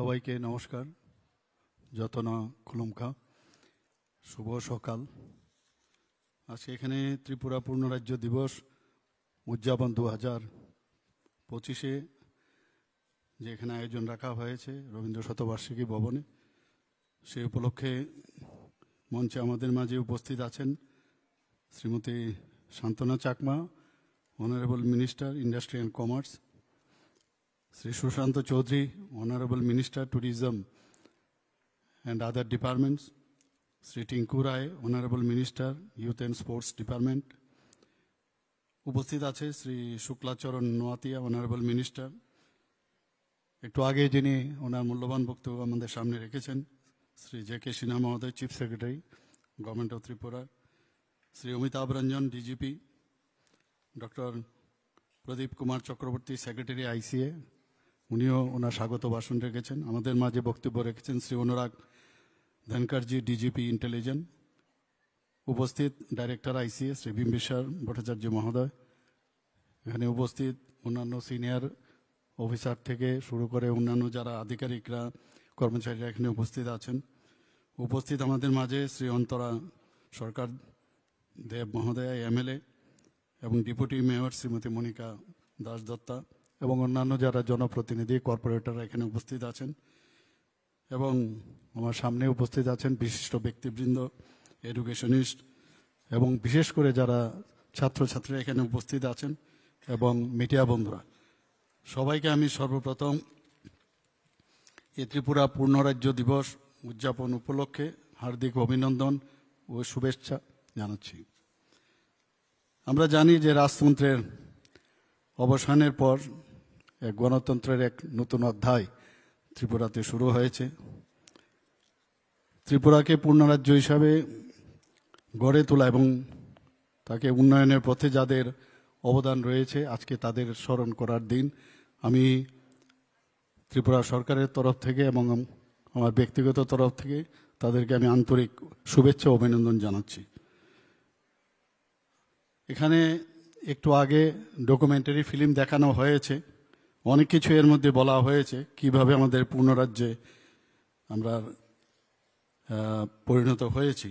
সবাইকে নমস্কার। যতনা খুলুমখা, শুভ সকাল। আজকে এখানে ত্রিপুরা পূর্ণরাজ্য দিবস উদযাপন 2025-এ যে এখানে আয়োজন রাখা হয়েছে রবীন্দ্র শতবার্ষিকী ভবনে, সেই উপলক্ষে মঞ্চে আমাদের মাঝে উপস্থিত আছেন Shrimati Shantana Chakma, honourable minister industry and commerce, Sri Sushanta Chaudhary, Honorable Minister, Tourism and other departments, Sri Tinku Rai, Honorable Minister, Youth and Sports Department, উপস্থিত আছে শ্রী শুক্লাচরণ নোয়াতিয়া, অনারেবল মিনিস্টার। একটু আগে যিনি ওনার মূল্যবান বক্তব্য আমাদের সামনে রেখেছেন শ্রী জে.কে. সিনহা মহোদয়, chief secretary, government of Tripura, Shri Amitabh Ranjan, DGP, doctor Pradip Kumar Chakraborty, secretary ICA, উনিও ওনার স্বাগত ভাষণ রেখেছেন। আমাদের মাঝে বক্তব্য রেখেছেন শ্রী অনুরাগ ধনকরজি, ডিজিপি ইন্টেলিজেন্স। উপস্থিত ডাইরেক্টর আইসিএ শ্রী বিম্বিসার ভট্টাচার্য মহোদয়। এখানে উপস্থিত অন্যান্য সিনিয়র অফিসার থেকে শুরু করে অন্যান্য যারা আধিকারিকরা, কর্মচারীরা এখানে উপস্থিত আছেন। উপস্থিত আমাদের মাঝে শ্রী অন্তরা সরকার দেব মহোদয়, এমএলএ, এবং ডেপুটি মেয়র শ্রীমতী মনিকা দাস দত্তা, এবং অন্যান্য যারা জনপ্রতিনিধি, কর্পোরেটররা এখানে উপস্থিত আছেন। এবং আমার সামনে উপস্থিত আছেন বিশিষ্ট ব্যক্তিবৃন্দ, এডুকেশনিস্ট, এবং বিশেষ করে যারা ছাত্রছাত্রীরা এখানে উপস্থিত আছেন, এবং মিডিয়া বন্ধুরা, সবাইকে আমি সর্বপ্রথম এই ত্রিপুরা পূর্ণরাজ্য দিবস উদযাপন উপলক্ষে হার্দিক অভিনন্দন ও শুভেচ্ছা জানাচ্ছি। আমরা জানি যে রাজতন্ত্রের অবসানের পর এক গণতন্ত্রের এক নতুন অধ্যায় ত্রিপুরাতে শুরু হয়েছে। ত্রিপুরাকে পূর্ণরাজ্য হিসাবে গড়ে তোলা এবং তাকে উন্নয়নের পথে যাদের অবদান রয়েছে, আজকে তাদের স্মরণ করার দিন। আমি ত্রিপুরা সরকারের তরফ থেকে এবং আমার ব্যক্তিগত তরফ থেকে তাদেরকে আমি আন্তরিক শুভেচ্ছা ও অভিনন্দন জানাচ্ছি। এখানে একটু আগে ডকুমেন্টারি ফিল্ম দেখানো হয়েছে, অনেক কিছু এর মধ্যে বলা হয়েছে, কিভাবে আমাদের পূর্ণরাজ্যে আমরা পরিণত হয়েছি।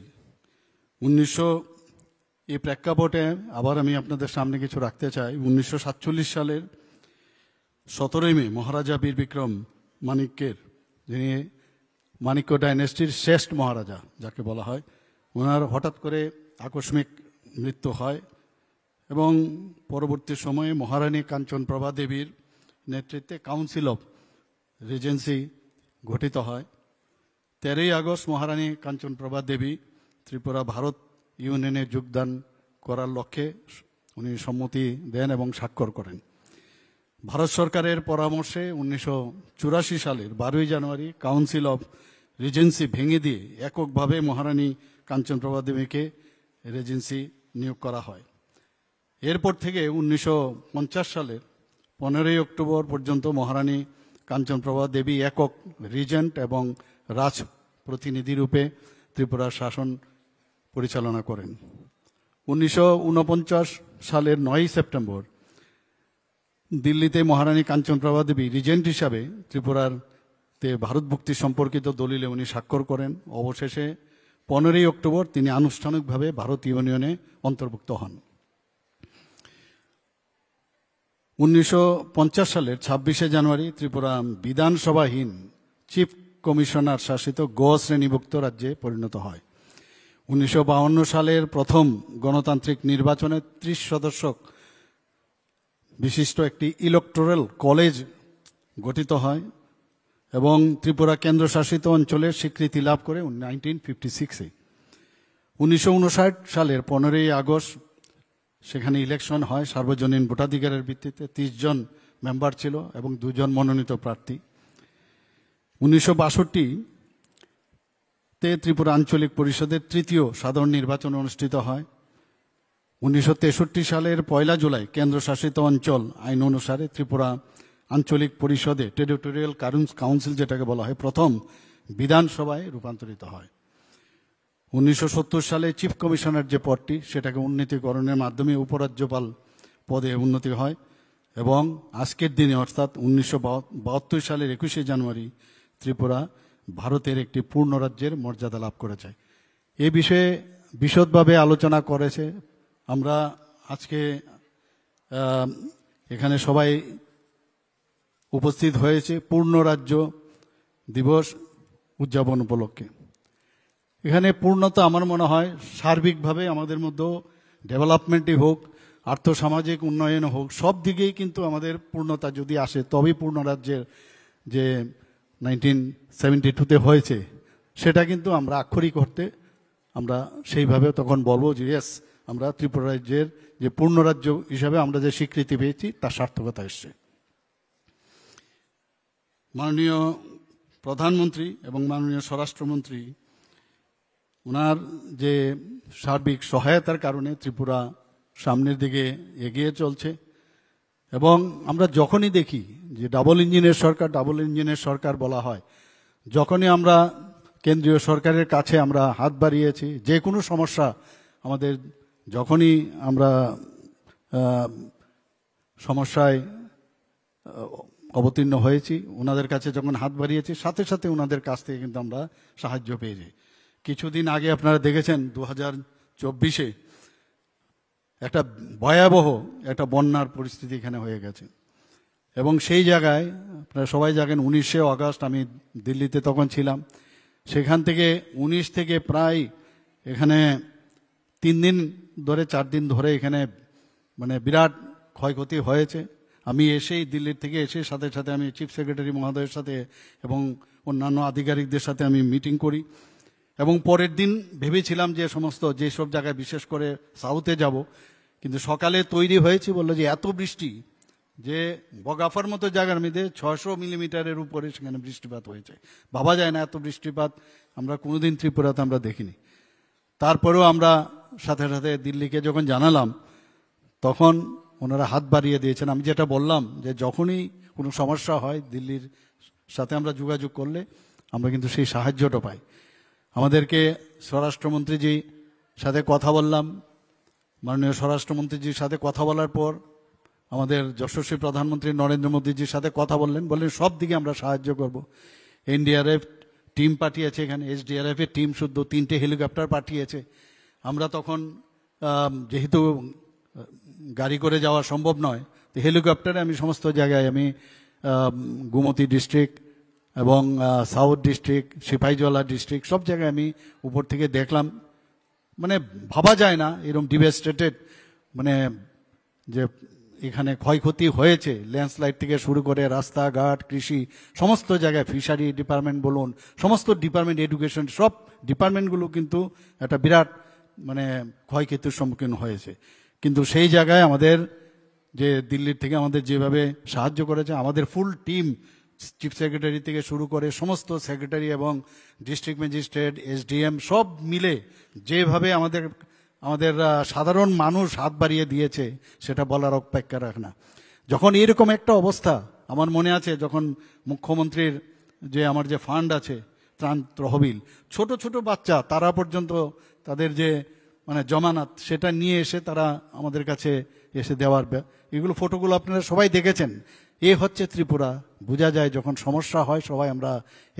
এই প্রেক্ষাপটে আবার আমি আপনাদের সামনে কিছু রাখতে চাই। 1947 সালের 17 মে মহারাজা বীর বিক্রম মানিক্যের, যিনি মানিক্য ডাইনেস্টির শ্রেষ্ঠ মহারাজা যাকে বলা হয়, ওনার হঠাৎ করে আকস্মিক মৃত্যু হয় এবং পরবর্তী সময়ে মহারানী কাঞ্চনপ্রভা দেবীর নেতৃত্বে কাউন্সিল অফ রিজেন্সি গঠিত হয়। 13 আগস্ট মহারানী কাঞ্চনপ্রভা দেবী ত্রিপুরা ভারত ইউনিয়নে যোগদান করার লক্ষ্যে উনি সম্মতি দেন এবং স্বাক্ষর করেন। ভারত সরকারের পরামর্শে 1984 সালের 12 জানুয়ারি কাউন্সিল অফ রিজেন্সি ভেঙে দিয়ে এককভাবে মহারানী কাঞ্চনপ্রভা দেবীকে রেজেন্সি নিয়োগ করা হয়। এরপর থেকে 1950 সালের 15 অক্টোবর পর্যন্ত মহারানী কাঞ্চনপ্রভা দেবী একক রিজেন্ট এবং রাজ প্রতিনিধি রূপে ত্রিপুরার শাসন পরিচালনা করেন। 1949 সালের 9 সেপ্টেম্বর দিল্লিতে মহারানী কাঞ্চনপ্রভা দেবী রিজেন্ট হিসাবে ত্রিপুরাতে ভারতভুক্তি সম্পর্কিত দলিলে উনি স্বাক্ষর করেন। অবশেষে 15 অক্টোবর তিনি আনুষ্ঠানিকভাবে ভারত ইউনিয়নে অন্তর্ভুক্ত হন। 1950 সালের 26 জানুয়ারি ত্রিপুরা বিধানসভাহীন চিফ কমিশনার শাসিত গ শ্রেণীভুক্ত রাজ্যে পরিণত হয়। 1952 সালের প্রথম গণতান্ত্রিক নির্বাচনে 30 সদস্য বিশিষ্ট একটি ইলেকটোরাল কলেজ গঠিত হয় এবং ত্রিপুরা কেন্দ্রশাসিত অঞ্চলের স্বীকৃতি লাভ করে 1956-এ। 1959 সালের 15 আগস্ট সেখানে ইলেকশন হয় সার্বজনীন ভোটাধিকারের ভিত্তিতে। 30 জন মেম্বার ছিল এবং 2 জন মনোনীত প্রার্থী। 1962-তে ত্রিপুরা আঞ্চলিক পরিষদের 3য় সাধারণ নির্বাচন অনুষ্ঠিত হয়। 1963 সালের 1 জুলাই কেন্দ্রশাসিত অঞ্চল আইন অনুসারে ত্রিপুরা আঞ্চলিক পরিষদে টেরিটোরিয়াল কাউন্সিল যেটাকে বলা হয় প্রথম বিধানসভায় রূপান্তরিত হয়। 1970 সালে চিফ কমিশনার যে পদটি সেটাকে উন্নীতকরণের মাধ্যমে উপরাজ্যপাল পদে উন্নতি হয় এবং আজকের দিনে অর্থাৎ 1972 সালের 21 জানুয়ারি ত্রিপুরা ভারতের একটি পূর্ণ রাজ্যের মর্যাদা লাভ করেছে। এ বিষয়ে বিশদভাবে আলোচনা করেছে। আমরা আজকে এখানে সবাই উপস্থিত হয়েছে পূর্ণ রাজ্য দিবস উদযাপন উপলক্ষে। এখানে পূর্ণতা আমার মনে হয় সার্বিকভাবে আমাদের মধ্যেও ডেভেলপমেন্টই হোক, আর্থসামাজিক উন্নয়ন হোক, সব দিকেই কিন্তু আমাদের পূর্ণতা যদি আসে তবেই পূর্ণ রাজ্যের যে 1972-তে হয়েছে সেটা কিন্তু আমরা আক্ষরিক করতে আমরা সেইভাবে তখন বলবো যে ইয়েস, আমরা ত্রিপুরা রাজ্যের যে পূর্ণ রাজ্য হিসাবে আমরা যে স্বীকৃতি পেয়েছি তার সার্থকতা এসছে। মাননীয় প্রধানমন্ত্রী এবং মাননীয় স্বরাষ্ট্রমন্ত্রী ওনার যে সার্বিক সহায়তার কারণে ত্রিপুরা সামনের দিকে এগিয়ে চলছে। এবং আমরা যখনই দেখি যে ডাবল ইঞ্জিনের সরকার বলা হয়, যখনই আমরা কেন্দ্রীয় সরকারের কাছে আমরা হাত বাড়িয়েছি, যে কোনো সমস্যা আমাদের যখনই আমরা সমস্যায় অবতীর্ণ হয়েছি, ওনাদের কাছে যখন হাত বাড়িয়েছি সাথে সাথে ওনাদের কাছ থেকে কিন্তু আমরা সাহায্য পেয়েছি। কিছুদিন আগে আপনারা দেখেছেন 2024-এ একটা ভয়াবহ একটা বন্যার পরিস্থিতি এখানে হয়ে গেছে। এবং সেই জায়গায় আপনারা সবাই জানেন 19শে আগস্ট আমি দিল্লিতে তখন ছিলাম। সেখান থেকে 19 থেকে প্রায় এখানে 3 দিন ধরে 4 দিন ধরে এখানে মানে বিরাট ক্ষয়ক্ষতি হয়েছে। আমি এসেই দিল্লির থেকে এসে সাথে সাথে আমি চিফ সেক্রেটারি মহোদয়ের সাথে এবং অন্যান্য আধিকারিকদের সাথে আমি মিটিং করি। এবং পরের দিন ভেবেছিলাম যে যেসব জায়গায় বিশেষ করে সাউথে যাব, কিন্তু সকালে তৈরি হয়েছি বললো যে এত বৃষ্টি যে বগাফার মতো জায়গার মধ্যে 600 মিলিমিটারের উপরে সেখানে বৃষ্টিপাত হয়েছে। ভাবা যায় না এত বৃষ্টিপাত আমরা কোনোদিন ত্রিপুরাতে আমরা দেখিনি। তারপরেও আমরা সাথে সাথে দিল্লিকে যখন জানালাম তখন ওনারা হাত বাড়িয়ে দিয়েছেন। আমি যেটা বললাম যে যখনই কোনো সমস্যা হয় দিল্লির সাথে আমরা যোগাযোগ করলে আমরা কিন্তু সেই সাহায্যটা পাই। আমাদেরকে স্বরাষ্ট্রমন্ত্রীজির সাথে কথা বললাম, মাননীয় স্বরাষ্ট্রমন্ত্রীজির সাথে কথা বলার পর আমাদের যশস্বী প্রধানমন্ত্রী নরেন্দ্র মোদীজির সাথে কথা বললেন সব দিকে আমরা সাহায্য করব। এনডিআরএফ টিম পাঠিয়েছে এখানে, এসডিআরএফ এর টিম শুদ্ধ 3টে হেলিকপ্টার পাঠিয়েছে। আমরা তখন যেহেতু গাড়ি করে যাওয়া সম্ভব নয়, তো হেলিকপ্টারে আমি সমস্ত জায়গায় আমি গোমতী ডিস্ট্রিক্ট এবং সাউথ ডিস্ট্রিক্ট, সিপাহীজলা ডিস্ট্রিক্ট সব জায়গায় আমি উপর থেকে দেখলাম। মানে ভাবা যায় না এরকম ডিভাস্টেটেড মানে যে এখানে ক্ষয়ক্ষতি হয়েছে, ল্যান্ডস্লাইড থেকে শুরু করে রাস্তাঘাট, কৃষি, সমস্ত জায়গায় ফিশারি ডিপার্টমেন্ট বলুন, সমস্ত ডিপার্টমেন্ট, এডুকেশন, সব ডিপার্টমেন্টগুলো কিন্তু একটা বিরাট মানে ক্ষয়ক্ষতির সম্মুখীন হয়েছে। কিন্তু সেই জায়গায় আমাদের যে দিল্লির থেকে আমাদের যেভাবে সাহায্য করেছে, আমাদের ফুল টিম চিফ সেক্রেটারি থেকে শুরু করে সমস্ত সেক্রেটারি এবং ডিস্ট্রিক্ট ম্যাজিস্ট্রেট, এসডিএম সব মিলে যেভাবে আমাদের সাধারণ মানুষ হাত বাড়িয়ে দিয়েছে সেটা বলার অপেক্ষা রাখে না। যখন এরকম একটা অবস্থা, আমার মনে আছে যখন মুখ্যমন্ত্রীর যে আমার যে ফান্ড আছে ত্রাণ তহবিল, ছোট ছোট বাচ্চা তারা পর্যন্ত তাদের যে মানে জমানত সেটা নিয়ে এসে তারা আমাদের কাছে এসে দেওয়ার, এগুলো ফটোগুলো আপনারা সবাই দেখেছেন। এ হচ্ছে ত্রিপুরা। বোঝা যায় যখন সমস্যা হয় সবাই আমরা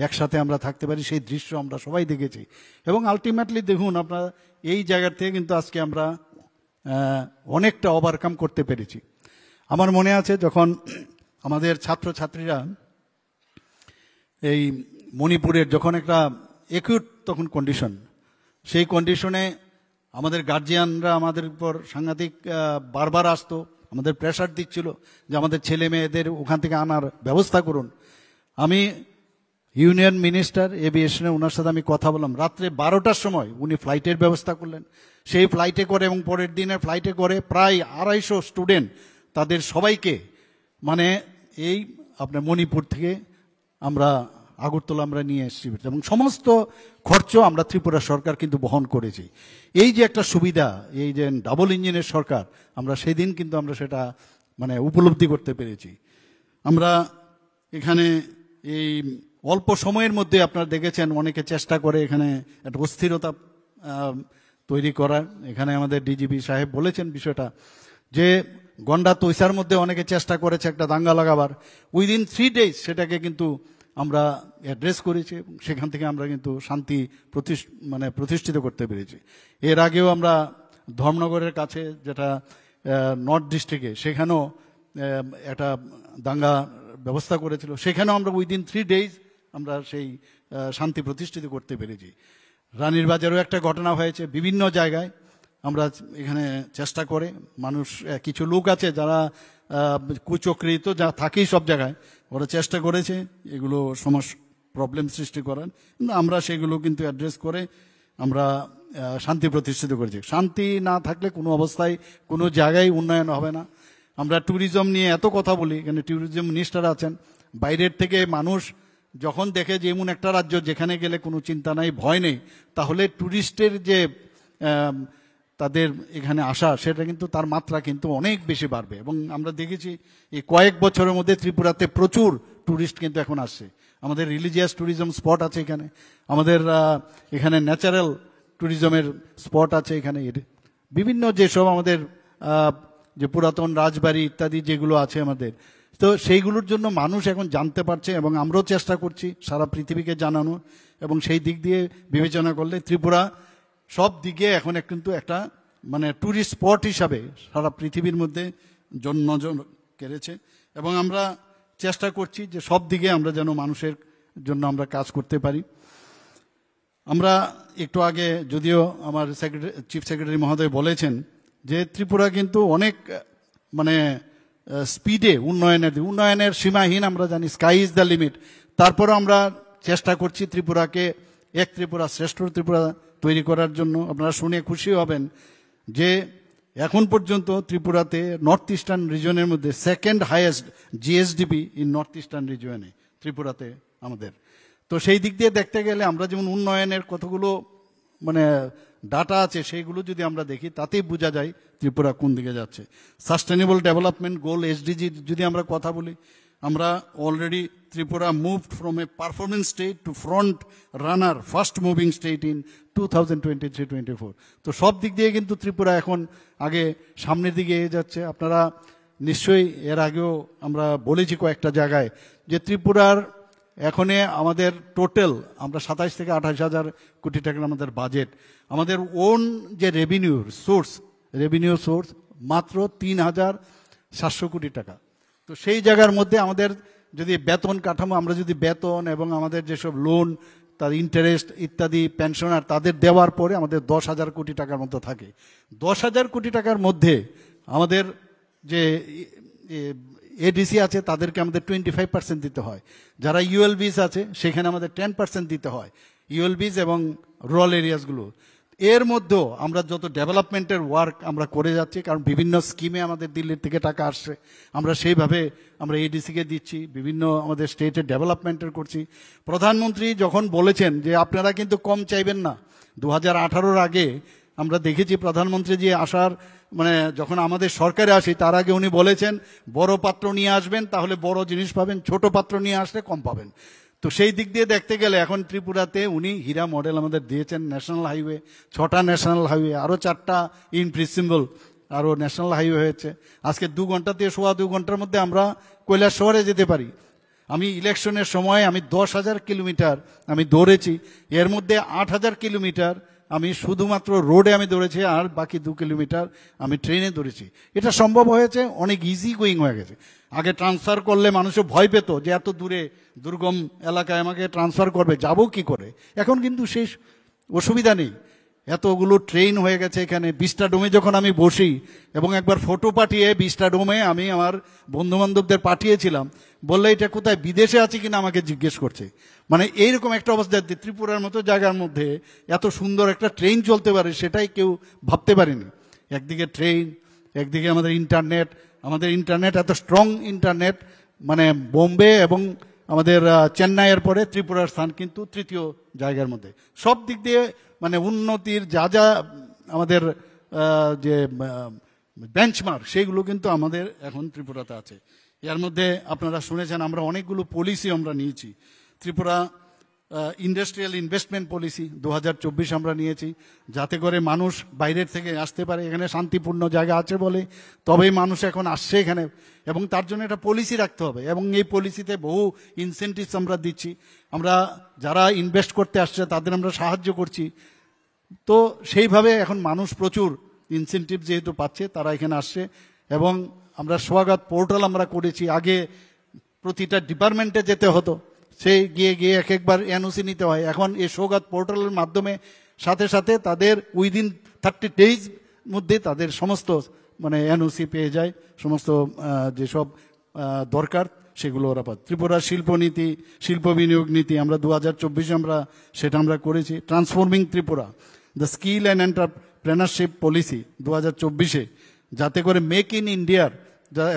একসাথে আমরা থাকতে পারি, সেই দৃশ্য আমরা সবাই দেখেছি। এবং আলটিমেটলি দেখুন আপনারা এই জায়গার থেকে কিন্তু আজকে আমরা অনেকটা ওভারকাম করতে পেরেছি। আমার মনে আছে যখন আমাদের ছাত্রছাত্রীরা এই মণিপুরের যখন একটা একিউট তখন কন্ডিশন, সেই কন্ডিশনে আমাদের গার্জিয়ানরা আমাদের উপর সাংঘাতিক বারবার আসতো, আমাদের প্রেশার দিচ্ছিল যে আমাদের ছেলে মেয়েদের ওখান থেকে আনার ব্যবস্থা করুন। আমি ইউনিয়ন মিনিস্টার এভিয়েশনে ওনার সাথে আমি কথা বললাম, রাত্রে 12টার সময় উনি ফ্লাইটের ব্যবস্থা করলেন। সেই ফ্লাইটে করে এবং পরের দিনের ফ্লাইটে করে প্রায় 250 স্টুডেন্ট তাদের সবাইকে মানে এই আপনার মণিপুর থেকে আমরা আগরতলা আমরা নিয়ে এসেছি এবং সমস্ত খরচ আমরা ত্রিপুরা সরকার কিন্তু বহন করেছি। এই যে একটা সুবিধা, এই যে ডাবল ইঞ্জিনের সরকার, আমরা সেদিন কিন্তু আমরা সেটা মানে উপলব্ধি করতে পেরেছি। আমরা এখানে এই অল্প সময়ের মধ্যে আপনারা দেখেছেন অনেকে চেষ্টা করে এখানে একটা অস্থিরতা তৈরি করার। এখানে আমাদের ডিজিপি সাহেব বলেছেন বিষয়টা যে গন্ডা তৈসার মধ্যে অনেকে চেষ্টা করেছে একটা দাঙ্গা লাগাবার, উইদিন 3 days সেটাকে কিন্তু আমরা অ্যাড্রেস করেছি এবং সেখান থেকে আমরা কিন্তু শান্তি প্রতিষ্ঠিত করতে পেরেছি। এর আগেও আমরা ধর্মনগরের কাছে যেটা নর্থ ডিস্ট্রিক্টে, সেখানেও একটা দাঙ্গা ব্যবস্থা করেছিল, সেখানেও আমরা উইদিন 3 days আমরা সেই শান্তি প্রতিষ্ঠিত করতে পেরেছি। রানীর বাজারেও একটা ঘটনা হয়েছে। বিভিন্ন জায়গায় আমরা এখানে চেষ্টা করে মানুষ, কিছু লোক আছে যারা কুচক্রিত যা থাকেই সব জায়গায়, ওরা চেষ্টা করেছে এগুলো প্রবলেম সৃষ্টি করার, কিন্তু আমরা সেগুলো কিন্তু অ্যাড্রেস করে আমরা শান্তি প্রতিষ্ঠিত করেছি। শান্তি না থাকলে কোনো অবস্থায় কোনো জায়গায় উন্নয়ন হবে না। আমরা ট্যুরিজম নিয়ে এত কথা বলি, এখানে ট্যুরিজম মিনিস্টার আছেন, বাইরের থেকে মানুষ যখন দেখে যে এমন একটা রাজ্য যেখানে গেলে কোনো চিন্তা নাই, ভয় নেই, তাহলে ট্যুরিস্টের যে তাদের এখানে আসা, সেটা কিন্তু তার মাত্রা কিন্তু অনেক বেশি বাড়বে। এবং আমরা দেখেছি এই কয়েক বছরের মধ্যে ত্রিপুরাতে প্রচুর ট্যুরিস্ট কিন্তু এখন আসছে। আমাদের রিলিজিয়াস ট্যুরিজম স্পট আছে এখানে, আমাদের এখানে ন্যাচারাল ট্যুরিজমের স্পট আছে এখানে, বিভিন্ন যেসব আমাদের যে পুরাতন রাজবাড়ি ইত্যাদি যেগুলো আছে আমাদের, তো সেইগুলোর জন্য মানুষ এখন জানতে পারছে এবং আমরাও চেষ্টা করছি সারা পৃথিবীকে জানানো। এবং সেই দিক দিয়ে বিবেচনা করলে ত্রিপুরা সব দিকে এখন কিন্তু একটা ট্যুরিস্ট স্পট হিসাবে সারা পৃথিবীর মধ্যে নজর কেড়েছে। এবং আমরা চেষ্টা করছি যে সব দিকে আমরা যেন মানুষের জন্য আমরা কাজ করতে পারি। আমরা একটু আগে যদিও আমার চিফ সেক্রেটারি মহোদয় বলেছেন যে ত্রিপুরা কিন্তু অনেক স্পিডে উন্নয়নের সীমাহীন, আমরা জানি স্কাই ইজ দ্য লিমিট। তারপরে আমরা চেষ্টা করছি ত্রিপুরাকে এক ত্রিপুরা শ্রেষ্ঠ ত্রিপুরা তৈরি করার জন্য। আপনারা শুনে খুশি হবেন যে এখন পর্যন্ত ত্রিপুরাতে নর্থ ইস্টার্ন রিজনের মধ্যে second highest GSDP in north eastern রিজনে ত্রিপুরাতে আমাদের। তো সেই দিক দিয়ে দেখতে গেলে আমরা যেমন উন্নয়নের কতগুলো ডাটা আছে, সেইগুলো যদি আমরা দেখি তাতেই বোঝা যায় ত্রিপুরা কোন দিকে যাচ্ছে। সাস্টেনেবল ডেভেলপমেন্ট গোল এসডিজি যদি আমরা কথা বলি, আমরা already Tripura moved from a performance state to front runner fast moving state in 2023-24। তো সব দিক দিয়ে কিন্তু ত্রিপুরা এখন আগে সামনের দিকে এগিয়ে যাচ্ছে। আপনারা নিশ্চয়ই এর আগেও আমরা বলেছি কয়েকটা জায়গায় যে ত্রিপুরার এখনে আমাদের টোটাল আমরা 27 থেকে 28 হাজার কোটি টাকার আমাদের বাজেট। আমাদের ওন যে রেভিনিউ সোর্স মাত্র 3,700 কোটি টাকা। তো সেই জায়গার মধ্যে আমাদের যদি বেতন কাঠামো, আমরা যদি বেতন এবং আমাদের যেসব লোন, তার ইন্টারেস্ট ইত্যাদি, পেনশনার তাদের দেওয়ার পরে আমাদের 10,000 কোটি টাকার মতো থাকে। 10,000 কোটি টাকার মধ্যে আমাদের যে এডিসি আছে তাদেরকে আমাদের 25% দিতে হয়। যারা ইউএলবিস আছে সেখানে আমাদের 10% দিতে হয়, ইউএলবিস এবং রুরাল এরিয়াসগুলো। এর মধ্যেও আমরা যত ডেভেলপমেন্টের ওয়ার্ক আমরা করে যাচ্ছি, কারণ বিভিন্ন স্কিমে আমাদের দিল্লির থেকে টাকা আসছে, আমরা সেইভাবে আমরা এডিসিকে দিচ্ছি, বিভিন্ন আমাদের স্টেটের ডেভেলপমেন্টের করছি। প্রধানমন্ত্রী যখন বলেছেন যে আপনারা কিন্তু কম চাইবেন না, 2018-র আগে আমরা দেখেছি প্রধানমন্ত্রী যে আসার যখন আমাদের সরকারে আসি তার আগে উনি বলেছেন বড় পাত্র নিয়ে আসবেন তাহলে বড় জিনিস পাবেন, ছোট পাত্র নিয়ে আসলে কম পাবেন। তো সেই দিক দিয়ে দেখতে গেলে এখন ত্রিপুরাতে উনি হীরা মডেল আমাদের দিয়েছেন। ন্যাশনাল হাইওয়ে 6টা ন্যাশনাল হাইওয়ে, আরও 4টা ইন প্রিন্সিপাল আরও ন্যাশনাল হাইওয়ে হয়েছে। আজকে 2 ঘন্টা থেকে 2.25 ঘন্টার মধ্যে আমরা কৈলাস শহরে যেতে পারি। আমি ইলেকশনের সময় আমি 10,000 কিলোমিটার আমি দৌড়েছি, এর মধ্যে 8,000 কিলোমিটার আমি শুধুমাত্র রোডে আমি দৌড়েছি, আর বাকি 2 কিলোমিটার আমি ট্রেনে দৌড়েছি। এটা সম্ভব হয়েছে, অনেক ইজি গোয়িং হয়ে গেছে। আগে ট্রান্সফার করলে মানুষও ভয় পেত যে এত দূরে দুর্গম এলাকায় আমাকে ট্রান্সফার করবে, যাব কি করে। এখন কিন্তু সেই অসুবিধা নেই, এতগুলো ট্রেন হয়ে গেছে এখানে। বিস্টাডোমে যখন আমি বসি এবং একবার ফটো পাঠিয়ে বিস্টাডোমে আমি আমার বন্ধুবান্ধবদের পাঠিয়েছিলাম, বললে এটা কোথায় বিদেশে আছে কিনা আমাকে জিজ্ঞেস করছে। এইরকম একটা অবস্থা, ত্রিপুরার মতো জায়গার মধ্যে এত সুন্দর একটা ট্রেন চলতে পারে সেটাই কেউ ভাবতে পারেনি। একদিকে ট্রেন, একদিকে আমাদের ইন্টারনেট এত স্ট্রং ইন্টারনেট, বোম্বে এবং আমাদের চেন্নাইয়ের পরে ত্রিপুরার স্থান কিন্তু 3য় জায়গার মধ্যে। সব দিক দিয়ে উন্নতির যা যা আমাদের যে বেঞ্চমার্ক সেইগুলো কিন্তু আমাদের এখন ত্রিপুরাতে আছে। এর মধ্যে আপনারা শুনেছেন আমরা অনেকগুলো পলিসি আমরা নিয়েছি। ত্রিপুরা ইন্ডাস্ট্রিয়াল ইনভেস্টমেন্ট পলিসি 2024 আমরা নিয়েছি, যাতে করে মানুষ বাইরের থেকে আসতে পারে। এখানে শান্তিপূর্ণ জায়গা আছে বলে তবেই মানুষ এখন আসছে এখানে, এবং তার জন্য একটা পলিসি রাখতে হবে, এবং এই পলিসিতে বহু ইনসেন্টিভস আমরা দিচ্ছি। আমরা যারা ইনভেস্ট করতে আসছে তাদের আমরা সাহায্য করছি। তো সেইভাবে এখন মানুষ প্রচুর ইনসেন্টিভ যেহেতু পাচ্ছে, তারা এখানে আসছে। এবং আমরা স্বাগত পোর্টাল আমরা করেছি। আগে প্রতিটা ডিপার্টমেন্টে যেতে হতো, সেই গিয়ে গিয়ে এক একবার এনওসি নিতে হয়। এখন এই স্বাগত পোর্টালের মাধ্যমে সাথে সাথে তাদের উইদিন 30 ডেজ মধ্যে তাদের সমস্ত মানে এনওসি পেয়ে যায়, সমস্ত যেসব দরকার সেগুলো ওরা পায়। ত্রিপুরা শিল্পনীতি, শিল্প বিনিয়োগ নীতি আমরা 2024 আমরা সেটা আমরা করেছি। Transforming Tripura, the skill and entrepreneurship policy 2024, যাতে করে মেক ইন ইন্ডিয়ার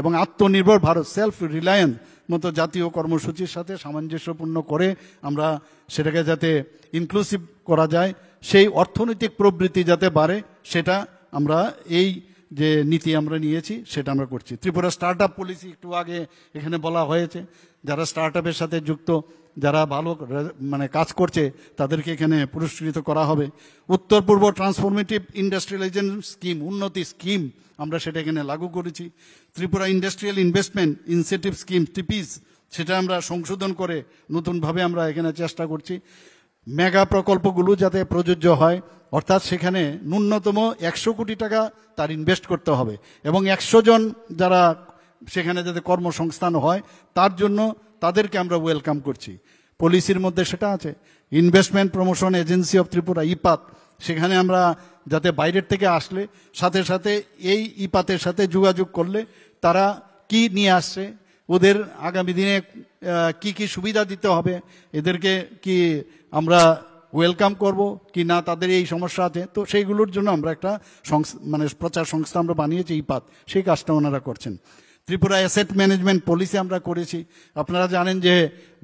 এবং আত্মনির্ভর ভারত, সেলফ রিলায়েন্স মতো জাতীয় কর্মসূচির সাথে সামঞ্জস্যপূর্ণ করে আমরা সেটাকে যাতে ইনক্লুসিভ করা যায়, সেই অর্থনৈতিক প্রবৃত্তি যাতে বাড়ে, সেটা আমরা এই যে নীতি আমরা নিয়েছি সেটা আমরা করছি। ত্রিপুরা স্টার্ট আপ পলিসি একটু আগে এখানে বলা হয়েছে, যারা স্টার্ট আপের সাথে যুক্ত, যারা ভালো মানে কাজ করছে তাদেরকে এখানে পুরস্কৃত করা হবে। উত্তর পূর্ব transformative industrialisation scheme, Unnati scheme আমরা সেটা এখানে লাগু করেছি। Tripura industrial investment incentive scheme টিপিস, সেটা আমরা সংশোধন করে নতুনভাবে আমরা এখানে চেষ্টা করছি। মেগা প্রকল্পগুলো যাতে প্রযোজ্য হয়, অর্থাৎ সেখানে ন্যূনতম 100 কোটি টাকা তার ইনভেস্ট করতে হবে, এবং 100 জন যারা সেখানে যাতে কর্মসংস্থান হয় তার জন্য তাদেরকে আমরা ওয়েলকাম করছি। পলিসির মধ্যে সেটা আছে। Investment promotion agency of Tripura, ইপাত, সেখানে আমরা যাতে বাইরের থেকে আসলে সাথে সাথে এই ইপাতের সাথে যোগাযোগ করলে তারা কি নিয়ে আসছে, ওদের আগামী দিনে কি কি সুবিধা দিতে হবে, এদেরকে কি আমরা ওয়েলকাম করব কি না, তাদের এই সমস্যা আছে, তো সেইগুলোর জন্য আমরা একটা মানে প্রচার সংস্থা আমরা বানিয়েছি ইপাত, সেই কাজটা ওনারা করছেন। ত্রিপুরা অ্যাসেট ম্যানেজমেন্ট পলিসি আমরা করেছি। আপনারা জানেন যে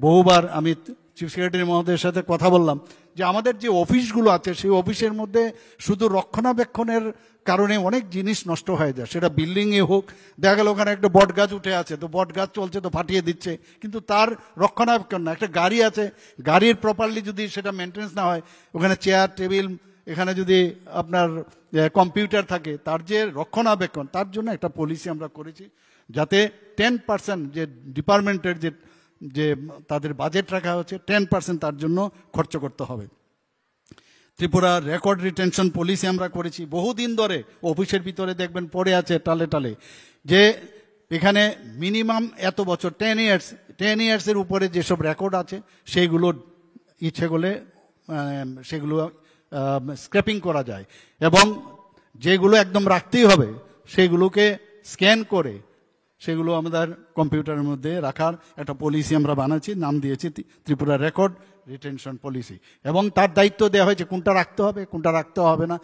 বহুবার আমি চিফ সেক্রেটারি মহোদয়ের সাথে কথা বললাম যে আমাদের যে অফিসগুলো আছে সেই অফিসের মধ্যে শুধু রক্ষণাবেক্ষণের কারণে অনেক জিনিস নষ্ট হয়ে যায়, সেটা বিল্ডিংয়ে হোক। দেখা গেল ওখানে একটা বট গাছ উঠে আছে, তো বট গাছ চলছে তো ফাটিয়ে দিচ্ছে, কিন্তু তার রক্ষণাবেক্ষণ না। একটা গাড়ি আছে, গাড়ির প্রপারলি যদি সেটা মেনটেন্স না হয়, ওখানে চেয়ার টেবিল, এখানে যদি আপনার কম্পিউটার থাকে, তার যে রক্ষণাবেক্ষণ, তার জন্য একটা পলিসি আমরা করেছি, যাতে 10% যে ডিপার্টমেন্টের যে তাদের বাজেট রাখা হচ্ছে 10% তার জন্য খরচ করতে হবে। ত্রিপুরা রেকর্ড রিটেনশন পলিসি আমরা করেছি। বহুদিন ধরে অফিসের ভিতরে দেখবেন পড়ে আছে টালে টালে, যে এখানে মিনিমাম এত বছর 10 ইয়ার্সের উপরে যেসব রেকর্ড আছে সেইগুলো ইচ্ছে করলে সেগুলো স্ক্র্যাপিং করা যায়, এবং যেগুলো একদম রাখতেই হবে সেগুলোকে স্ক্যান করে সেগুলো আমাদের কম্পিউটারের মধ্যে রাখার একটা পলিসি আমরা বানাচ্ছি, নাম দিয়েছি ত্রিপুরা রেকর্ড রিটেনশন পলিসি। এবং তার দায়িত্ব দেওয়া হয়েছে কোনটা রাখতে হবে কোনটা রাখতে হবে না,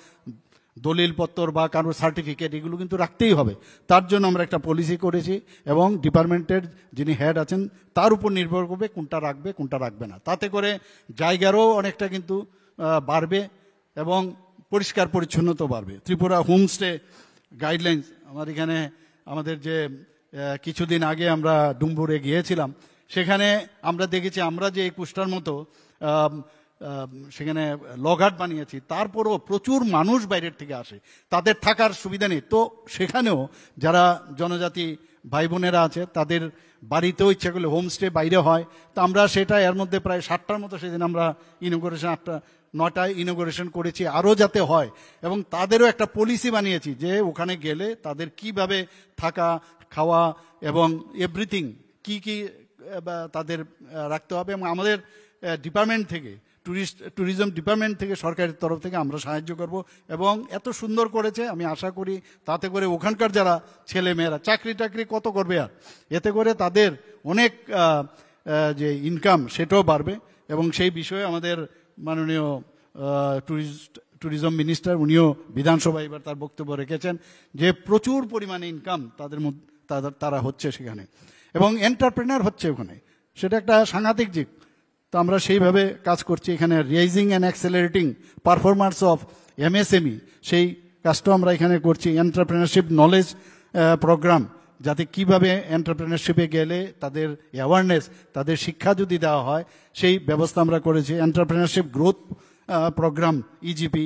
দলিলপত্র বা কারোর সার্টিফিকেট এগুলো কিন্তু রাখতেই হবে। তার জন্য আমরা একটা পলিসি করেছি, এবং ডিপার্টমেন্টের যিনি হেড আছেন তার উপর নির্ভর করবে কোনটা রাখবে কোনটা রাখবে না। তাতে করে জায়গারও অনেকটা কিন্তু বাড়বে এবং পরিষ্কার পরিচ্ছন্নতা বাড়বে। ত্রিপুরা হোমস্টে গাইডলাইন্স, আমার এখানে আমাদের যে কিছুদিন আগে আমরা ডুম্বুরে গিয়েছিলাম, সেখানে আমরা দেখেছি আমরা যে 21টার মতো সেখানে লঘাট বানিয়েছি, তারপরও প্রচুর মানুষ বাইরের থেকে আসে, তাদের থাকার সুবিধা নেই। তো সেখানেও যারা জনজাতি ভাই বোনেরা আছে তাদের বাড়িতেও ইচ্ছা করলে হোমস্টে বাইরে হয়। তো আমরা সেটা এর মধ্যে প্রায় 60টার মতো সেদিন আমরা ইনোগ্রেশন 9টায় ইনোগ্রেশন করেছি, আরও যাতে হয়। এবং তাদেরও একটা পলিসি বানিয়েছি যে ওখানে গেলে তাদের কিভাবে থাকা খাওয়া এবং এভরিথিং কি কি তাদের রাখতে হবে। এবং আমাদের ডিপার্টমেন্ট থেকে ট্যুরিজম ডিপার্টমেন্ট থেকে সরকারের তরফ থেকে আমরা সাহায্য করব। এবং এত সুন্দর করেছে, আমি আশা করি তাতে করে ওখানকার যারা ছেলে মেয়েরা চাকরি টাকরি কত করবে, আর এতে করে তাদের অনেক যে ইনকাম সেটাও বাড়বে। এবং সেই বিষয়ে আমাদের মাননীয় ট্যুরিজম মিনিস্টার উনিও বিধানসভায় এবার তার বক্তব্য রেখেছেন যে প্রচুর পরিমাণে ইনকাম তাদের মধ্যে তারা হচ্ছে সেখানে, এবং এন্টারপ্রেনার হচ্ছে ওখানে, সেটা একটা সাংঘাতিক দিক। তো আমরা সেইভাবে কাজ করছি এখানে। Raising and accelerating performance of MSME, সেই কাজটাও আমরা এখানে করছি। এন্টারপ্রেনারশিপ নলেজ প্রোগ্রাম যাতে কিভাবে এন্টারপ্রেনারশিপে গেলে তাদের অ্যাওয়ারনেস, তাদের শিক্ষা যদি দেওয়া হয়, সেই ব্যবস্থা আমরা করেছি। এন্টারপ্রেনারশিপ গ্রোথ প্রোগ্রাম ইজিপি,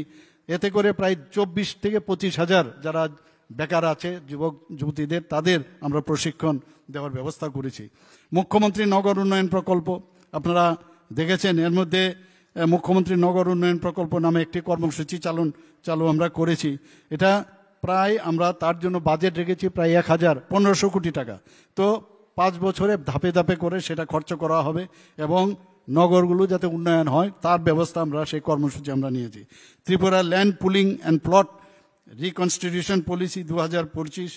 এতে করে প্রায় 24 থেকে 25 হাজার যারা বেকার আছে যুবক যুবতীদের, তাদের আমরা প্রশিক্ষণ দেওয়ার ব্যবস্থা করেছি। মুখ্যমন্ত্রী নগর উন্নয়ন প্রকল্প আপনারা দেখেছেন, এর মধ্যে মুখ্যমন্ত্রী নগর উন্নয়ন প্রকল্প নামে একটি কর্মসূচি চালু আমরা করেছি। এটা প্রায় আমরা তার জন্য বাজেট রেখেছি প্রায় 1500 কোটি টাকা। তো 5 বছরে ধাপে ধাপে করে সেটা খরচ করা হবে এবং নগরগুলো যাতে উন্নয়ন হয় তার ব্যবস্থা আমরা সেই কর্মসূচি আমরা নিয়েছি। Tripura land pooling and plot reconstitution policy 2025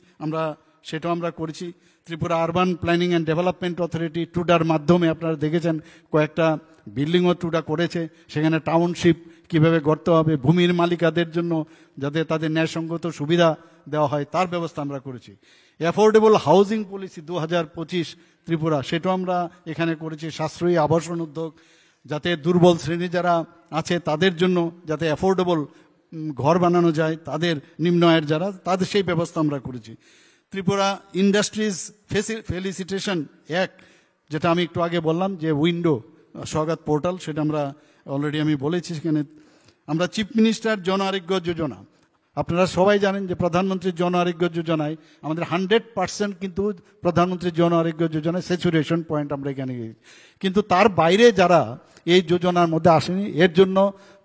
সেটাও আমরা করেছি। Tripura urban planning and development authority টুডার মাধ্যমে আপনারা দেখেছেন কয়েকটা বিল্ডিংও টুডা করেছে, সেখানে টাউনশিপ কিভাবে গড়তে হবে, ভূমির মালিকাদের জন্য যাতে তাদের ন্যায়সঙ্গত সুবিধা দেওয়া হয় তার ব্যবস্থা আমরা করেছি। অ্যাফোর্ডেবল হাউজিং পলিসি 2025 ত্রিপুরা, সেটাও আমরা এখানে করেছি। সাশ্রয়ী আবাসন উদ্যোগ, যাতে দুর্বল শ্রেণী যারা আছে তাদের জন্য যাতে অ্যাফোর্ডেবল ঘর বানানো যায়, তাদের নিম্ন আয়ের যারা, তাদের সেই ব্যবস্থা আমরা করেছি। ত্রিপুরা ইন্ডাস্ট্রিজ ফেলিসিটেশন অ্যাক্ট, যেটা আমি একটু আগে বললাম যে উইন্ডো স্বাগত পোর্টাল, সেটা আমরা অলরেডি আমি বলেছি। সেখানে আমরা চিফ মিনিস্টার জন আরোগ্য যোজনা, আপনারা সবাই জানেন যে প্রধানমন্ত্রী জন আরোগ্য যোজনায় আমাদের 100% কিন্তু প্রধানমন্ত্রী জন আরোগ্য যোজনায় স্যাচুরেশন পয়েন্ট আমরা এখানে, কিন্তু তার বাইরে যারা এই যোজনার মধ্যে আসেনি, এর জন্য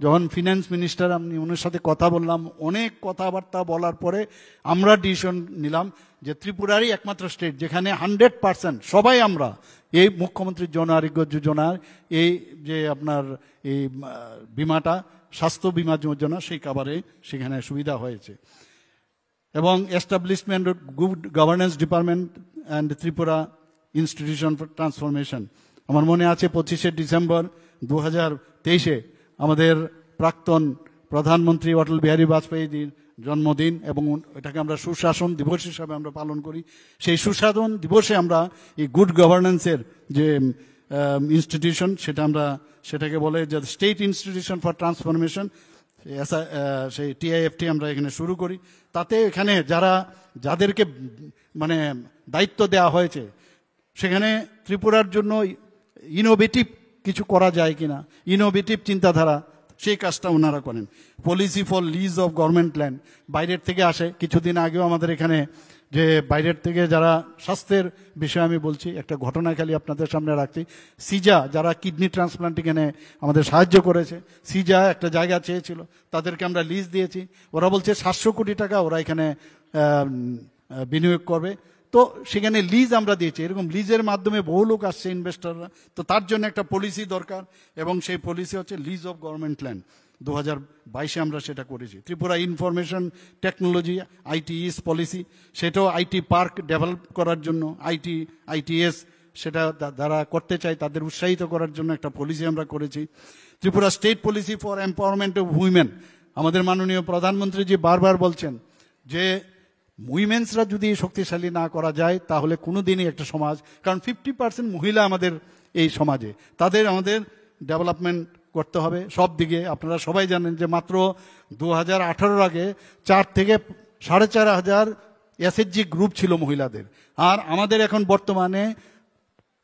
যখন ফিনান্স মিনিস্টার আমি ওনার সাথে কথা বললাম, অনেক কথাবার্তা বলার পরে আমরা ডিসিশন নিলাম যে ত্রিপুরারই একমাত্র স্টেট যেখানে 100% সবাই আমরা এই মুখ্যমন্ত্রী জন আরোগ্য যোজনার এই যে আপনার এই বিমাটা, স্বাস্থ্য বিমা যোজনা, সেই কাভারে সেখানে সুবিধা হয়েছে। এবং establishment good governance department and Tripura institution for transformation, আমার মনে আছে 25শে ডিসেম্বর 2023 আমাদের প্রাক্তন প্রধানমন্ত্রী অটল বিহারী বাজপেয়ীজির জন্মদিন, এবং এটাকে আমরা সুশাসন দিবস হিসাবে আমরা পালন করি। সেই সুশাসন দিবসে আমরা এই গুড গভর্নেন্সের যে ইনস্টিটিউশন, সেটাকে বলে যে স্টেট ইনস্টিটিউশন ফর ট্রান্সফরমেশন, সেই TIFT আমরা এখানে শুরু করি। তাতে এখানে যাদেরকে মানে দায়িত্ব দেওয়া হয়েছে, সেখানে ত্রিপুরার জন্য ইনোভেটিভ কিছু করা যায় কিনা, ইনোভেটিভ চিন্তাধারা, সেই কাজটা ওনারা করেন। Policy for lease of government land, বাইরের থেকে আসে। কিছুদিন আগেও আমাদের এখানে যে বাইরের থেকে যারা, স্বাস্থ্যের বিষয়ে আমি বলছি, একটা ঘটনা খালি আপনাদের সামনে রাখছি। সিজা, যারা কিডনি ট্রান্সপ্লান্ট এখানে আমাদের সাহায্য করেছে, সিজা একটা জায়গা চেয়েছিল, তাদেরকে আমরা লিজ দিয়েছি। ওরা বলছে 700 কোটি টাকা ওরা এখানে বিনিয়োগ করবে। তো সেখানে লিজ আমরা দিয়েছি। এরকম লিজের মাধ্যমে বহু লোক আসছে, ইনভেস্টররা। তো তার জন্য একটা পলিসি দরকার, এবং সেই পলিসি হচ্ছে লিজ অফ গভর্নমেন্ট ল্যান্ড। 2022 আমরা সেটা করেছি। Tripura information technology ITES policy, সেটাও আইটি পার্ক ডেভেলপ করার জন্য, ITS সেটা যারা করতে চায় তাদের উৎসাহিত করার জন্য একটা পলিসি আমরা করেছি। Tripura state policy for empowerment of women, আমাদের মাননীয় প্রধানমন্ত্রীজি বারবার বলছেন যে উইমেন্সরা যদি শক্তিশালী না করা যায় তাহলে কোনোদিনই একটা সমাজ, কারণ 50% মহিলা আমাদের এই সমাজে, তাদের আমাদের ডেভেলপমেন্ট করতে হবে সব দিকে। আপনারা সবাই জানেন যে মাত্র 2018 আগে 4 থেকে 4.5 হাজার SHG গ্রুপ ছিল মহিলাদের, আর আমাদের এখন বর্তমানে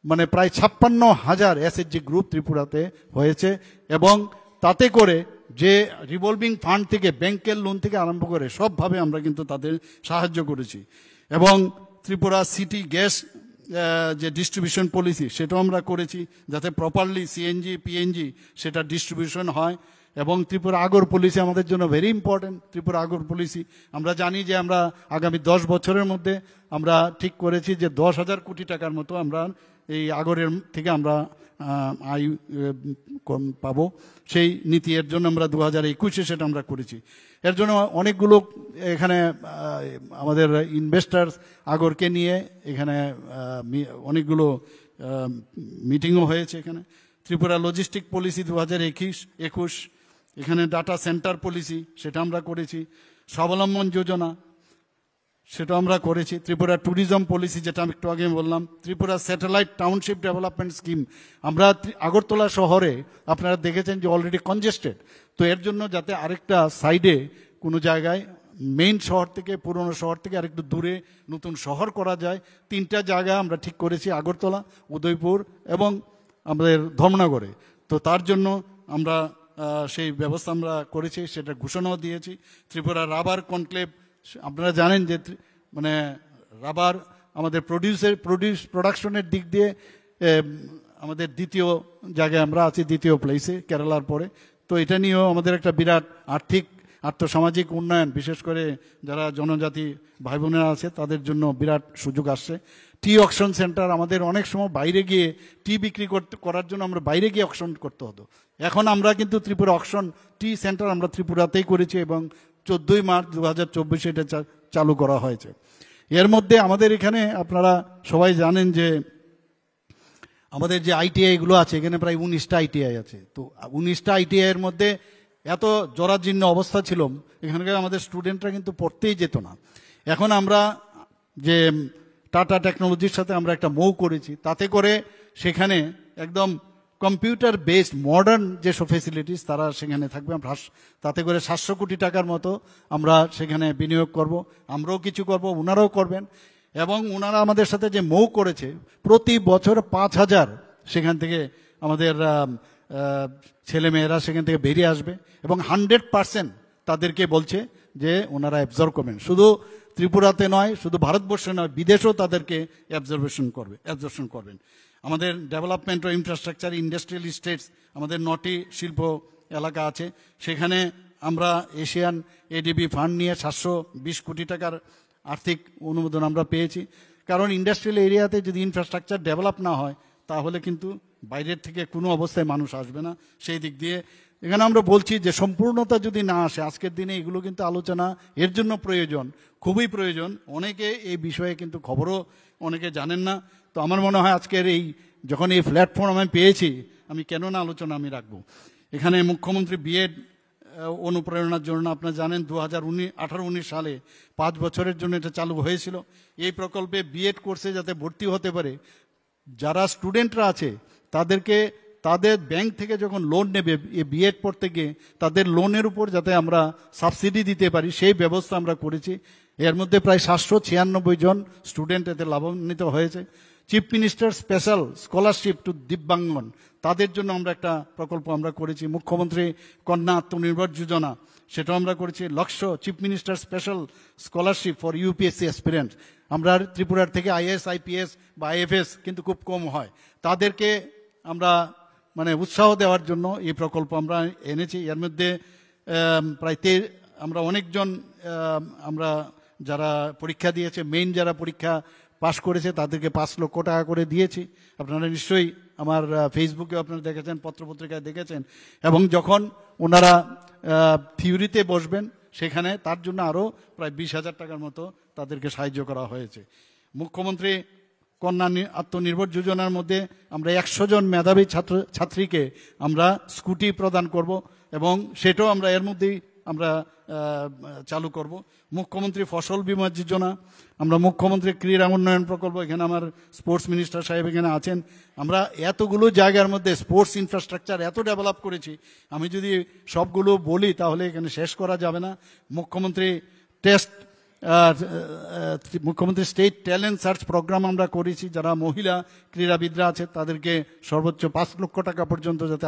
মানে প্রায় 56,000 SHG গ্রুপ ত্রিপুরাতে হয়েছে। এবং তাতে করে যে রিভলভিং ফান্ড থেকে, ব্যাংকের লোন থেকে আরম্ভ করে সবভাবে আমরা কিন্তু তাদের সাহায্য করেছি। এবং ত্রিপুরা সিটি গ্যাস যে ডিস্ট্রিবিউশন পলিসি, সেটাও আমরা করেছি, যাতে প্রপারলি CNG PNG সেটা ডিস্ট্রিবিউশন হয়। এবং ত্রিপুরা আগর পলিসি আমাদের জন্য ভেরি ইম্পর্টেন্ট। ত্রিপুরা আগর পলিসি আমরা জানি যে আমরা আগামী 10 বছরের মধ্যে আমরা ঠিক করেছি যে 10,000 কোটি টাকার মতো আমরা এই আগরের থেকে আমরা আয় পাবো। সেই নীতি এর জন্য আমরা 2021-এ সেটা আমরা করেছি। এর জন্য অনেকগুলো এখানে আমাদের ইনভেস্টার্স আগরকে নিয়ে এখানে অনেকগুলো মিটিংও হয়েছে। এখানে ত্রিপুরা লজিস্টিক পলিসি 2021, এখানে ডাটা সেন্টার পলিসি সেটা আমরা করেছি। স্বাবলম্বন যোজনা সেটা আমরা করেছি। ত্রিপুরা ট্যুরিজম পলিসি, যেটা আমি একটু আগে বললাম। Tripura satellite township development scheme, আমরা আগরতলা শহরে আপনারা দেখেছেন যে অলরেডি কনজেস্টেড, তো এর জন্য যাতে আরেকটা সাইডে কোনো জায়গায় মেইন শহর থেকে, পুরনো শহর থেকে আরেকটু দূরে নতুন শহর করা যায়। 3টা জায়গা আমরা ঠিক করেছি, আগরতলা, উদয়পুর এবং আমাদের ধর্মনগরে। তো তার জন্য আমরা সেই ব্যবস্থা আমরা করেছি, সেটা ঘোষণাও দিয়েছি। ত্রিপুরা রাবার কনক্লেভ, আপনারা জানেন যে মানে রাবার আমাদের প্রোডাকশনের দিক দিয়ে আমাদের দ্বিতীয় জায়গায় আমরা আছি, দ্বিতীয় প্লেসে কেরালার পরে। তো এটা নিয়েও আমাদের একটা বিরাট আর্থসামাজিক উন্নয়ন, বিশেষ করে যারা জনজাতি ভাই বোনেরা আছে তাদের জন্য বিরাট সুযোগ আসছে। টি অকশন সেন্টার, আমাদের অনেক সময় বাইরে গিয়ে টি বিক্রি করার জন্য আমরা বাইরে গিয়ে অকশন করতে হতো। এখন আমরা কিন্তু ত্রিপুরা অকশন টি সেন্টার আমরা ত্রিপুরাতেই করেছি এবং 14ই মার্চ 2024 এটা চালু করা হয়েছে। এর মধ্যে আমাদের এখানে আপনারা সবাই জানেন যে আমাদের যে আইটিআইগুলো আছে, এখানে প্রায় 19টা আইটিআই আছে। তো 19টা আইটিআইয়ের মধ্যে এত জরাজীর্ণ অবস্থা ছিল, এখানকার আমাদের স্টুডেন্টরা কিন্তু পড়তেই যেত না। এখন আমরা যে টাটা টেকনোলজির সাথে আমরা একটা মৌ করেছি, তাতে করে সেখানে একদম কম্পিউটার বেসড মডার্ন যেসব ফেসিলিটিস তারা সেখানে থাকবে। তাতে করে 700 কোটি টাকার মতো আমরা সেখানে বিনিয়োগ করব, আমরাও কিছু করব, ওনারাও করবেন। এবং ওনারা আমাদের সাথে যে মৌ করেছে, প্রতি বছর 5000 সেখান থেকে আমাদের ছেলেমেয়েরা সেখান থেকে বেরিয়ে আসবে এবং 100% তাদেরকে বলছে যে ওনারা অ্যাবজর্ব করবেন। শুধু ত্রিপুরাতে নয়, শুধু ভারতবর্ষে নয়, বিদেশেও তাদেরকে অ্যাবজর্বেশন করবেন। আমাদের ডেভেলপমেন্ট ও ইনফ্রাস্ট্রাকচার ইন্ডাস্ট্রিয়াল স্টেটস, আমাদের 9টি শিল্প এলাকা আছে, সেখানে আমরা এশিয়ান এডিবি ফান্ড নিয়ে 720 কোটি টাকার আর্থিক অনুমোদন আমরা পেয়েছি। কারণ ইন্ডাস্ট্রিয়াল এরিয়াতে যদি ইনফ্রাস্ট্রাকচার ডেভেলপ না হয় তাহলে কিন্তু বাইরের থেকে কোনো অবস্থায় মানুষ আসবে না। সেই দিক দিয়ে এখানে আমরা বলছি যে সম্পূর্ণতা যদি না আসে, আজকের দিনে এগুলো কিন্তু আলোচনা এর জন্য প্রয়োজন, খুবই প্রয়োজন। অনেকে এই বিষয়ে কিন্তু খবরও অনেকে জানেন না। তো আমার মনে হয় আজকের যখন এই প্ল্যাটফর্ম আমি পেয়েছি, আমি কেন না আলোচনা আমি রাখবো। এখানে মুখ্যমন্ত্রী বিএড অনুপ্রেরণার জন্য, আপনারা জানেন 2018-19 সালে 5 বছরের জন্য এটা চালু হয়েছিল। এই প্রকল্পে বিএড কোর্সে যাতে ভর্তি হতে পারে, যারা স্টুডেন্টরা আছে তাদেরকে তাদের ব্যাংক থেকে যখন লোন নেবে বিএড পড়তে গিয়ে, তাদের লোনের উপর যাতে আমরা সাবসিডি দিতে পারি সেই ব্যবস্থা আমরা করেছি। এর মধ্যে প্রায় 796 জন স্টুডেন্ট এতে লাভান্বিত হয়েছে। Chief minister special scholarship to Divyangan, তাদের জন্য আমরা একটা প্রকল্প আমরা করেছি। মুখ্যমন্ত্রী কন্যা আত্মনির্ভর যোজনা, সেটাও আমরা করেছি। লক্ষ্য chief minister special scholarship for UPSC aspirant, আমরা ত্রিপুরার থেকে আইএস, আইপিএস বা আইএফএস কিন্তু খুব কম হয়, তাদেরকে আমরা মানে উৎসাহ দেওয়ার জন্য এই প্রকল্প আমরা এনেছি। এর মধ্যে প্রায় আমরা অনেকজন আমরা যারা পরীক্ষা দিয়েছে, মেইন যারা পরীক্ষা পাশ করেছে তাদেরকে 5 লক্ষ টাকা করে দিয়েছি। আপনারা নিশ্চয়ই আমার ফেসবুকে আপনারা দেখেছেন, পত্রপত্রিকায় দেখেছেন। এবং যখন ওনারা থিওরিতে বসবেন সেখানে তার জন্য আরও প্রায় 20,000 টাকার মতো তাদেরকে সাহায্য করা হয়েছে। মুখ্যমন্ত্রী কন্যা আত্মনির্ভর যোজনার মধ্যে আমরা 100 জন মেধাবী ছাত্রীকে আমরা স্কুটি প্রদান করব এবং সেটাও আমরা এর মধ্যেই আমরা চালু করব। মুখ্যমন্ত্রী ফসল বীমা যোজনা, আমরা মুখ্যমন্ত্রী ক্রীড়া উন্নয়ন প্রকল্প, এখানে আমার স্পোর্টস মিনিস্টার সাহেব এখানে আছেন। আমরা এতগুলো জায়গার মধ্যে স্পোর্টস ইনফ্রাস্ট্রাকচার এত ডেভেলপ করেছি, আমি যদি সবগুলো বলি তাহলে এখানে শেষ করা যাবে না। মুখ্যমন্ত্রী স্টেট ট্যালেন্ট সার্চ প্রোগ্রাম আমরা করেছি, যারা মহিলা ক্রীড়াবিদরা আছে তাদেরকে সর্বোচ্চ 5 লক্ষ টাকা পর্যন্ত যাতে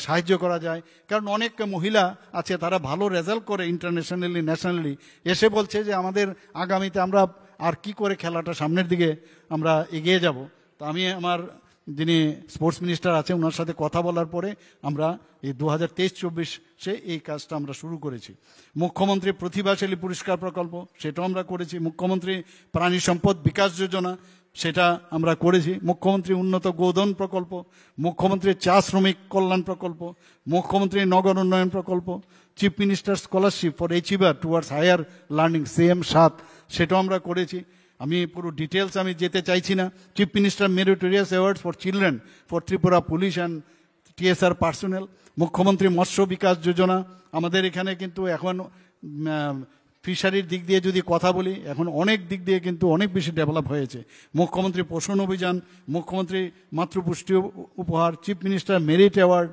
সাহায্য করা যায়। কারণ অনেক মহিলা আছে তারা ভালো রেজাল্ট করে ইন্টারন্যাশনালি, ন্যাশনালি, এসে বলছে যে আমাদের আগামীতে আমরা আর কি করে খেলাটা সামনের দিকে আমরা এগিয়ে যাব। তো আমি আমার যিনি স্পোর্টস মিনিস্টার আছে ওনার সাথে কথা বলার পরে আমরা এই 2023-24 এই কাজটা আমরা শুরু করেছি। মুখ্যমন্ত্রী প্রতিভাশালী পুরস্কার প্রকল্প, সেটাও আমরা করেছি। মুখ্যমন্ত্রী প্রাণী সম্পদ বিকাশ যোজনা, সেটা আমরা করেছি। মুখ্যমন্ত্রী উন্নত গোধন প্রকল্প, মুখ্যমন্ত্রী চা শ্রমিক কল্যাণ প্রকল্প, মুখ্যমন্ত্রী নগর উন্নয়ন প্রকল্প, chief minister scholarship for achiever towards higher learning CM7, সেটাও আমরা করেছি। আমি পুরো ডিটেলস আমি যেতে চাইছি না। Chief minister meritorious awards for children for Tripura police and TSR personnel, মুখ্যমন্ত্রী মৎস্য বিকাশ যোজনা। আমাদের এখানে কিন্তু এখন ফিশারির দিক দিয়ে যদি কথা বলি, এখন অনেক দিক দিয়ে কিন্তু অনেক বেশি ডেভেলপ হয়েছে। মুখ্যমন্ত্রী পোষণ অভিযান, মুখ্যমন্ত্রী মাতৃপুষ্টি উপহার, চিফ মিনিস্টার মেরিট অ্যাওয়ার্ড,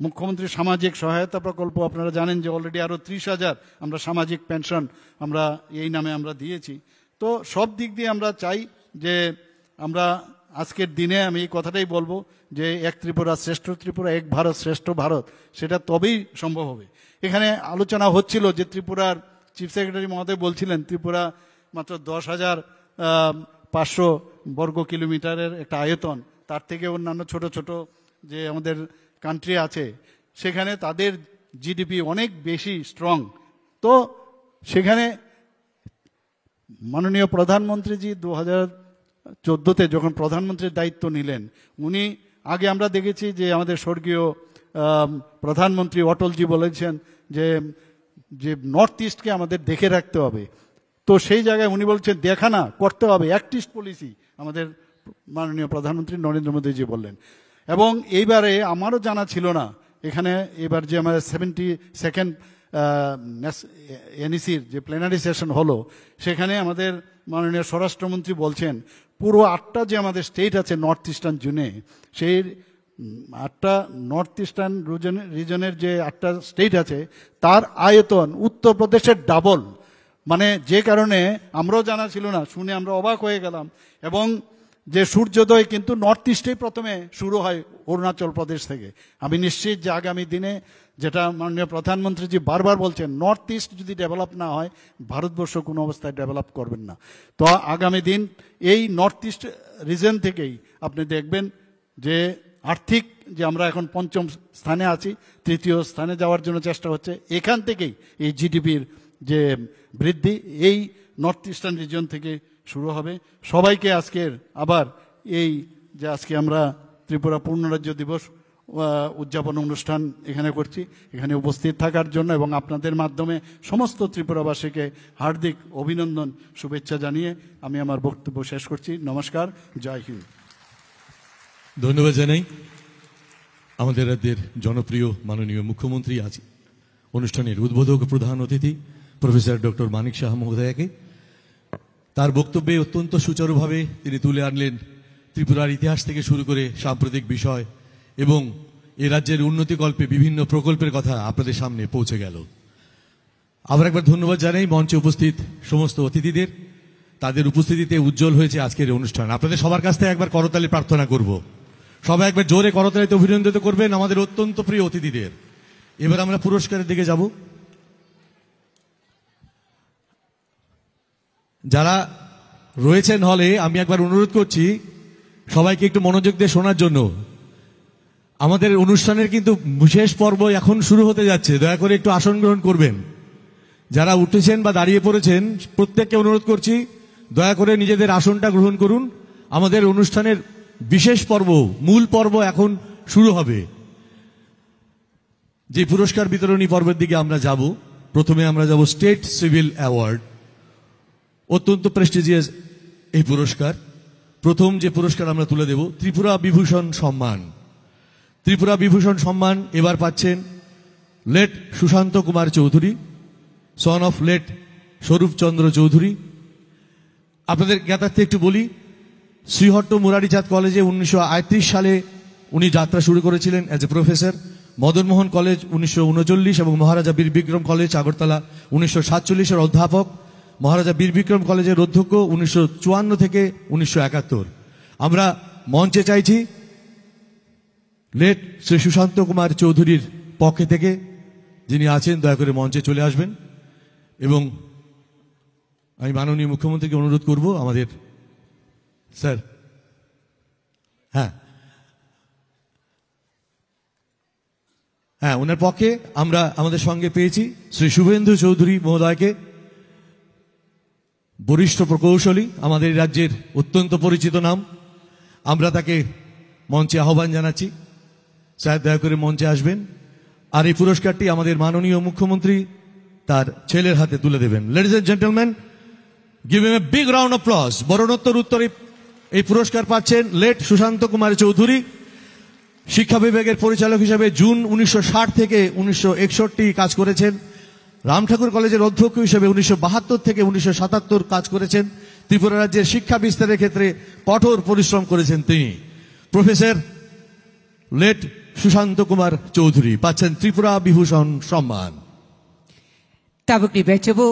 মুখ্যমন্ত্রীর সামাজিক সহায়তা প্রকল্প আপনারা জানেন যে অলরেডি আরও 30,000 আমরা সামাজিক পেনশন আমরা এই নামে আমরা দিয়েছি। তো সব দিক দিয়ে আমরা চাই যে আমরা আজকের দিনে আমি এই কথাটাই বলবো যে এক ত্রিপুরা শ্রেষ্ঠ ত্রিপুরা, এক ভারত শ্রেষ্ঠ ভারত, সেটা তবেই সম্ভব হবে। এখানে আলোচনা হচ্ছিল যে ত্রিপুরার চিফ সেক্রেটারি মহোদয় বলছিলেন ত্রিপুরা মাত্র 10,500 বর্গ কিলোমিটারের একটা আয়তন, তার থেকে অন্যান্য ছোট ছোট যে আমাদের কান্ট্রি আছে সেখানে তাদের জিডিপি অনেক বেশি স্ট্রং। তো সেখানে মাননীয় প্রধানমন্ত্রীজি 2014-তে যখন প্রধানমন্ত্রীর দায়িত্ব নিলেন, উনি আগে আমরা দেখেছি যে আমাদের স্বর্গীয় প্রধানমন্ত্রী অটলজি বলেছেন যে যে নর্থ ইস্টকে আমাদের দেখে রাখতে হবে। তো সেই জায়গায় উনি বলছেন দেখা না করতে হবে, অ্যাক্ট ইস্ট পলিসি আমাদের মাননীয় প্রধানমন্ত্রী নরেন্দ্র মোদীজি বললেন। এবং এইবারে আমারও জানা ছিল না, এখানে এবার যে আমাদের 72nd এনইসির যে প্লেনারি সেশন হলো, সেখানে আমাদের মাননীয় স্বরাষ্ট্রমন্ত্রী বলছেন পুরো 8টা যে আমাদের স্টেট আছে নর্থ ইস্টার্ন জোনে, সেই 8টা নর্থ ইস্টার্ন রিজনের যে 8টা স্টেট আছে তার আয়তন উত্তরপ্রদেশের ডাবল। মানে যে কারণে আমরাও জানা ছিল না, শুনে আমরা অবাক হয়ে গেলাম। এবং যে সূর্যোদয় কিন্তু নর্থ ইস্টেই প্রথমে শুরু হয় অরুণাচল প্রদেশ থেকে। আমি নিশ্চিত যে আগামী দিনে যেটা মাননীয় প্রধানমন্ত্রীজি বারবার বলছেন, নর্থ ইস্ট যদি ডেভেলপ না হয় ভারতবর্ষ কোনো অবস্থায় ডেভেলপ করবেন না। তো আগামী দিন এই নর্থ ইস্ট রিজন থেকেই আপনি দেখবেন যে আর্থিক যে আমরা এখন 5ম স্থানে আছি, 3য় স্থানে যাওয়ার জন্য চেষ্টা হচ্ছে। এখান থেকেই এই জিডিপির যে বৃদ্ধি এই নর্থ ইস্টার্ন রিজন থেকে শুরু হবে। সবাইকে আজকের আবার এই যে আজকে আমরা ত্রিপুরা পূর্ণরাজ্য দিবস উদযাপন অনুষ্ঠান এখানে করছি, এখানে উপস্থিত থাকার জন্য এবং আপনাদের মাধ্যমে সমস্ত ত্রিপুরাবাসীকে হার্দিক অভিনন্দন শুভেচ্ছা জানিয়ে আমি আমার বক্তব্য শেষ করছি। নমস্কার, জয় হিন্দ। ধন্যবাদ জানাই আমাদের রাজ্যের জনপ্রিয় মাননীয় মুখ্যমন্ত্রী আজ অনুষ্ঠানের উদ্বোধক প্রধান অতিথি প্রফেসর ডক্টর মানিক সাহা মহোদয়কে। তার বক্তব্যে অত্যন্ত সুচারুভাবে তিনি তুলে আনলেন ত্রিপুরার ইতিহাস থেকে শুরু করে সাম্প্রতিক বিষয় এবং এ রাজ্যের উন্নতিকল্পে বিভিন্ন প্রকল্পের কথা আপনাদের সামনে পৌঁছে গেল। আবার একবার ধন্যবাদ জানাই মঞ্চে উপস্থিত সমস্ত অতিথিদের, তাদের উপস্থিতিতে উজ্জ্বল হয়েছে আজকের অনুষ্ঠান। আপনাদের সবার কাছ থেকে একবার করতালি প্রার্থনা করব, সবাই একবার জোরে করতালিতে অভিনন্দিত করবেন আমাদের অত্যন্ত প্রিয় অতিথিদের। এবার আমরা পুরস্কারের দিকে যাব। যারা রয়েছেন হলে আমি একবার অনুরোধ করছি সবাইকে একটু মনোযোগ দিয়ে শোনার জন্য। আমাদের অনুষ্ঠানের কিন্তু বিশেষ পর্ব এখন শুরু হতে যাচ্ছে, দয়া করে একটু আসন গ্রহণ করবেন। যারা উঠেছেন বা দাঁড়িয়ে পড়েছেন প্রত্যেককে অনুরোধ করছি দয়া করে নিজেদের আসনটা গ্রহণ করুন। আমাদের অনুষ্ঠানের বিশেষ পর্ব, মূল পর্ব এখন শুরু হবে। যে পুরস্কার বিতরণী পর্বের দিকে আমরা যাব, প্রথমে আমরা যাব স্টেট সিভিল অ্যাওয়ার্ড। অত্যন্ত প্রেস্টিজিয়াস এই পুরস্কার। প্রথম যে পুরস্কার আমরা তুলে দেব ত্রিপুরা বিভূষণ সম্মান। ত্রিপুরা বিভূষণ সম্মান এবার পাচ্ছেন late Sushant Kumar Chowdhury, Son of late স্বরূপচন্দ্র Chowdhury. আপনাদের জ্ঞাতার্থে একটু বলি, শ্রীহট্ট মুরারিচাঁদ কলেজে 1938 সালে উনি যাত্রা শুরু করেছিলেন as a professor. Madanmohan college 1939 এবং মহারাজা বীর বিক্রম কলেজ আগরতলা 1947-এর অধ্যাপক। মহারাজা বীর বিক্রম কলেজের অধ্যক্ষ 1954 থেকে 1971। আমরা মঞ্চে চাইছি লেট শ্রী সুশান্ত কুমার চৌধুরীর পক্ষে থেকে যিনি আছেন দয়া করে মঞ্চে চলে আসবেন। এবং আমি মাননীয় মুখ্যমন্ত্রীকে অনুরোধ করব আমাদের স্যার, হ্যাঁ ওনার পক্ষে আমরা আমাদের সঙ্গে পেয়েছি শ্রী শুভেন্দু চৌধুরী মহোদয়কে, বরিষ্ঠ প্রকৌশলী, আমাদের রাজ্যের অত্যন্ত পরিচিত নাম। আমরা তাকে মঞ্চে আহ্বান জানাচ্ছি, স্যার দয়া করে মঞ্চে আসবেন। আর এই পুরস্কারটি আমাদের মাননীয় মুখ্যমন্ত্রী তার ছেলের হাতে তুলে দেবেন। Ladies and gentleman, give him a big round of applause. মরণোত্তর উত্তরে এই পুরস্কার পাচ্ছেন লেট সুশান্ত কুমার চৌধুরী। শিক্ষা বিভাগের পরিচালক হিসেবে জুন 1960 থেকে 1961 কাজ করেছেন। রাম ঠাকুর কলেজের অধ্যক্ষ হিসেবে 1972 থেকে 1977 কাজ করেছেন। ত্রিপুরা রাজ্যের শিক্ষা বিস্তারের ক্ষেত্রে কঠোর পরিশ্রম করেছেন তিনি। প্রফেসর লেট সুশান্ত কুমার চৌধুরী পাচ্ছেন ত্রিপুরা বিভূষণ সম্মান। তাবুকনি বেচেবো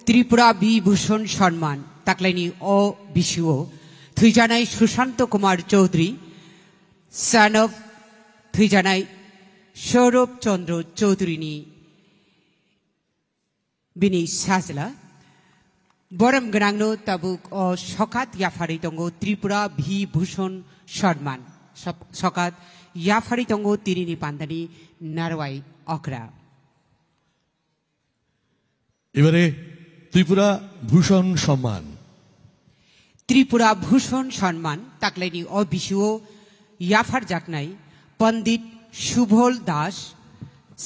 ত্রিপুরা বিভূষণ সম্মান তাকলাইনি অ বিশুও থুইজানাই সুশান্ত কুমার চৌধুরী son of থুইজানাই সৌরভ চন্দ্র চৌধুরীনি বিনি সাজলা বরম গনাংনো তাবুক অ সকাত ইয়াফারি দঙ্গ ত্রিপুরা বিভূষণ সম্মান সকাত ইয়াফারি দঙ্গ তিরিনি পান্দানি নারওয়াই অকরা। এবারে ত্রিপুরা ভূষণ সম্মান। ত্রিপুরা ভূষণ সম্মান তাকলাইনি অ বিশুও ইয়াফার জাকনাই পণ্ডিত Subhal Das